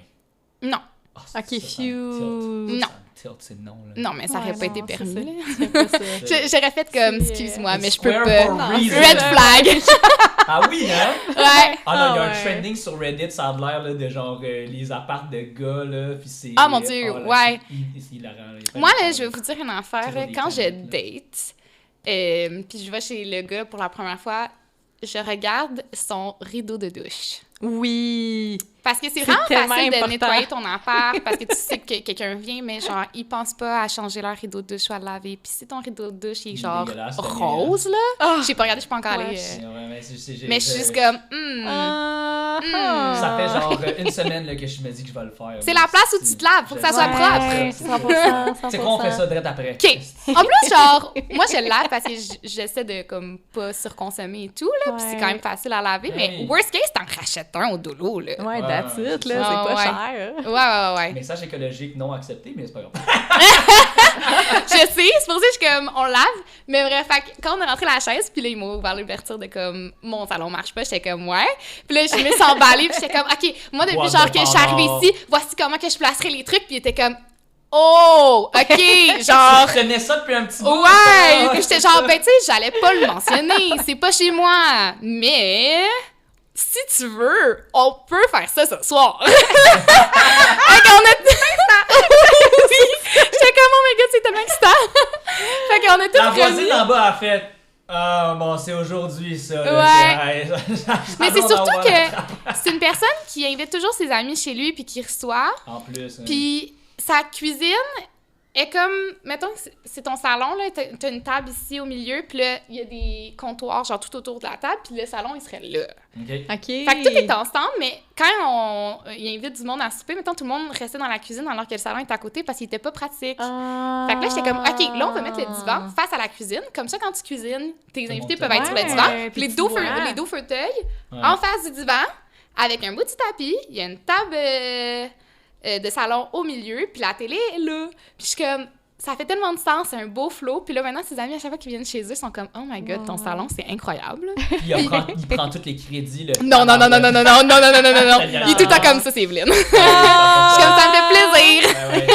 Non. Oh, ok, phew. Non. Tilt, c'est non. Là. Non, mais ça aurait pas été permis. Là. J'aurais fait comme, excuse-moi, mais je peux Square pas. for reason. Red flag! Ah oui, hein? Ouais. Ah non, il y a un trending sur Reddit, ça a l'air là, de genre les apparts de gars, là, pis c'est... Ah mon Dieu, là, ouais. C'est hilarant. Là, moi, là, je vais vous dire une affaire. Là, quand je date, Puis je vais chez le gars pour la première fois, je regarde son rideau de douche. Oui! Parce que c'est vraiment tellement facile important. de nettoyer ton appart, parce que tu sais que quelqu'un vient, mais genre, ils pensent pas à changer leur rideau de douche ou à le laver. Puis si ton rideau de douche, il est genre dégueulasse, le mien. rose, là, Ah! j'ai pas regardé, je suis pas encore allée. Ouais, Mais je suis juste comme, Ça fait genre une semaine là, que je me dis que je vais le faire. c'est la place où tu te laves, faut que ça soit propre. Ouais, 100%. C'est quoi, on fait ça direct après? OK. En plus, genre, moi, je le lave parce que j'essaie de, comme, pas surconsommer et tout, là, puis c'est quand même facile à laver, mais Oui. worst case, t'en rachètes un au doulot, là. Ouais, Ouais, that's ouais, it, c'est là, ça. c'est pas Ouais. cher. Ouais. Message écologique non accepté, mais c'est pas grave. Je sais, c'est pour ça que je suis comme, on lave, mais bref, fait que quand on est rentré à la chaise, puis là, ils m'ont ouvert l'ouverture de comme, mon salon marche pas, j'étais comme, ouais. Puis là, je me suis emballée, puis j'étais comme, OK, moi, depuis Boîte genre de que je suis arrivée Pandore. ici, voici comment que je placerai les trucs, puis il était comme, oh, OK, genre... Tu connais ça depuis un petit bout? Ouais! Puis j'étais genre, ben, tu sais, j'allais pas le mentionner, c'est pas chez moi, mais... Si tu veux, on peut faire ça ce soir. Fait qu'on a... Oui! J'étais comme, oh my god, c'est tellement excitant! Fait qu'on a La tout remis. voisine en bas a fait ah, bon, c'est aujourd'hui ça. Là, Ouais. Mais c'est ça surtout va que c'est une personne qui invite toujours ses amis chez lui puis qui reçoit. En plus. hein. Puis sa cuisine est comme, mettons que c'est ton salon, là, t'as une table ici au milieu, puis là, il y a des comptoirs genre tout autour de la table, puis le salon, il serait là. OK. OK. Fait que tout est ensemble, mais quand il invite du monde à souper, mettons, tout le monde restait dans la cuisine alors que le salon est à côté parce qu'il était pas pratique. Ah. Fait que là, j'étais comme, OK, là, on va mettre le divan face à la cuisine. Comme ça, quand tu cuisines, tes Tout le invités monde peuvent être sur le Ouais, divan. puis Les tu deux, vois. les deux fauteuils Ouais. en face du divan, avec un bout de tapis. Il y a une table de salon au milieu, puis la télé est là. Puis je suis comme, ça fait tellement de sens, c'est un beau flow. Puis là, maintenant, ses amis, à chaque fois qu'ils viennent chez eux, sont comme, oh my god, ton salon, c'est incroyable. Puis il prend tous les crédits. Là. Non. Il est tout le temps comme ça, c'est Evelyne. Je suis comme, ça me fait plaisir. Ouais.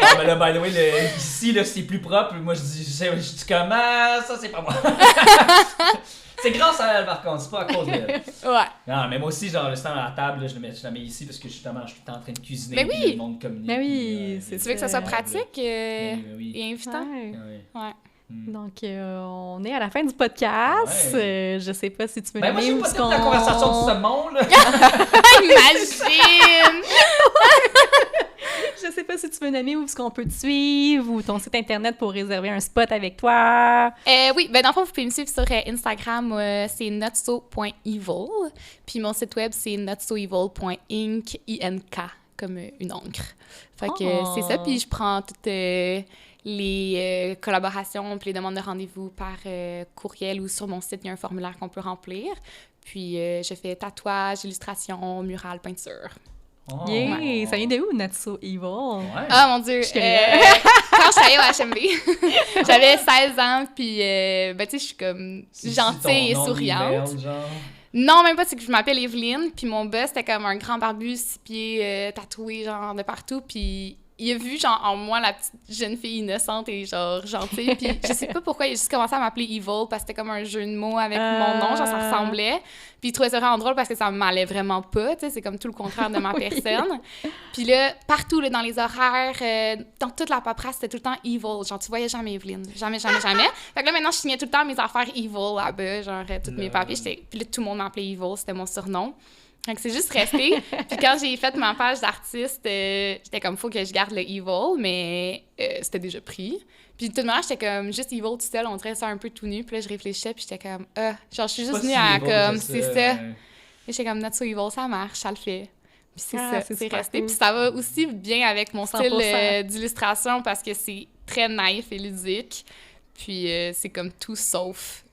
Ah, mais là, by the way, ici, là, c'est plus propre. Moi, je dis comment ça, c'est pas moi. C'est grâce à elle, par contre, c'est pas à cause d'elle. Ouais. Non, mais moi aussi, genre, le stand à la table, là, je la mets ici parce que justement, je suis tout le temps en train de cuisiner. Mais puis oui. le monde communique. Mais oui, puis, c'est Tu veux que ça soit Ouais. pratique Oui. et invitant? Ouais. Ouais. Ouais. Donc, on est à la fin du podcast. Ouais. Je sais pas si tu veux Ben, moi, nommer j'ai où pas est-ce dit la conversation de ce monde. Imagine! Je sais pas si tu veux nommer où est-ce qu'on peut te suivre ou ton site internet pour réserver un spot avec toi. Oui, ben dans le fond, vous pouvez me suivre sur Instagram, c'est notso.evil. Puis mon site web, c'est notsoevil.inc, I-N-K, comme une encre. Fait que Oh. c'est ça, puis je prends toutes les collaborations puis les demandes de rendez-vous par courriel ou sur mon site, il y a un formulaire qu'on peut remplir. Puis je fais tatouage, illustration, mural, peinture. Oh. Yeah! Ça vient de où, Not So Evil? Ouais. Ah mon Dieu! Je connais. Quand je travaillais au HMB, j'avais 16 ans, puis ben tu sais, je suis comme C'est gentille et ton nom souriante. d'email, genre. Non, même pas, c'est que je m'appelle Evelyne, puis mon boss, c'était comme un grand barbu, 6 pieds, tatoué, genre, de partout, puis il a vu, genre, en moi, la petite jeune fille innocente et, genre, gentille, puis je sais pas pourquoi, il a juste commencé à m'appeler Evil, parce que c'était comme un jeu de mots avec mon nom, genre, ça ressemblait, puis il trouvait ça vraiment drôle parce que ça m'allait vraiment pas, tu sais, c'est comme tout le contraire de ma personne. Puis là, partout, là, dans les horaires, dans toute la paperasse, c'était tout le temps Evil, genre, tu voyais jamais Evelyne, jamais. Fait que là, maintenant, je signais tout le temps mes affaires Evil là-bas, genre, tous mes papiers, puis là, tout le monde m'appelait Evil, c'était mon surnom. Donc, c'est juste resté. Puis quand j'ai fait ma page d'artiste, j'étais comme, faut que je garde le Evil, mais c'était déjà pris. Puis de toute manière, j'étais comme, juste Evil tout seul, on dirait ça un peu tout nu. Puis là, je réfléchissais, puis j'étais comme, genre, je suis juste Pas venue si à, evil comme, que c'est ça. ouais. Et j'étais comme, Not So Evil, ça marche, ça le fait. Puis c'est Ah, ça, c'est c'est super resté. cool. Puis ça va aussi bien avec mon style 100%. d'illustration parce que c'est très naïf et ludique. Puis c'est comme tout sauf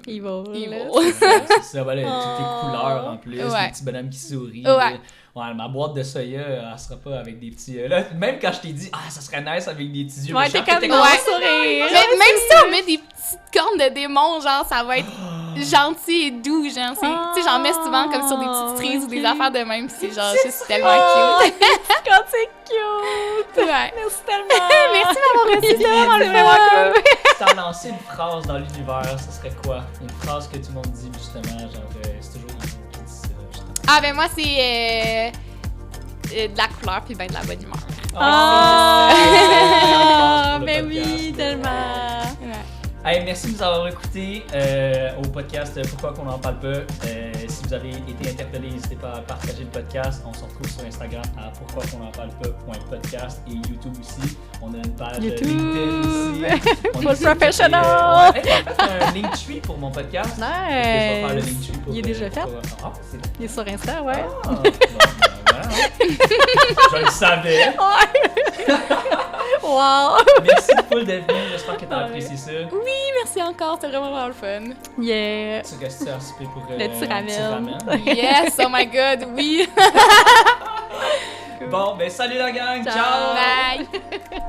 Evil. Evil. C'est ça, voilà, toutes Oh. les couleurs en plus, Ouais. les petits bonhommes qui sourient. Ouais. Ouais, ma boîte de soya, elle sera pas avec des petits. Là, même quand je t'ai dit, ça serait nice avec des petits yeux. Ouais, méchants, t'es comme, t'étais non, Ouais. sourire. Mais même si on met des petites cornes de démon, genre, ça va être gentil et doux, genre. Tu sais, j'en mets souvent comme sur des petites cerises ou des ok. affaires de même, puis c'est genre juste tellement cute. Quand c'est cute! Ouais. Merci tellement! Merci d'avoir reçu C'est ça, vraiment le le fun. fun! Si t'en lançais une phrase dans l'univers, ce serait quoi? Une phrase que tout le monde dit, justement, genre, c'est toujours les mots qui disent ça, justement. Ah, ben moi, c'est de la couleur puis ben de la bonne humeur. Ah! Pour le Ben podcast, oui, tellement! Ouais. Hey, merci de nous avoir écoutés au podcast Pourquoi qu'on n'en parle pas. Si vous avez été interpellé, n'hésitez pas à partager le podcast. On se retrouve sur Instagram à pourquoi qu'on n'en parle pas.podcast et YouTube aussi. On a une page YouTube. LinkedIn aussi. On Full essaie de professional. créer, j'ai fait un Linktree pour mon podcast. Nice. Fait que je vais faire le Linktree pour, Il est déjà fait? Ah, c'est bon. Il est sur Insta, ouais. Ah, bon, ben, voilà. Je le savais. Wow! Merci beaucoup d'être venu. J'espère que tu as apprécié ça. Merci encore, c'était vraiment le fun. Yeah! Tu restes à souper pour Le petit ramen. Yes, oh my god, oui! Bon, ben salut la gang. Ciao. Ciao. Bye!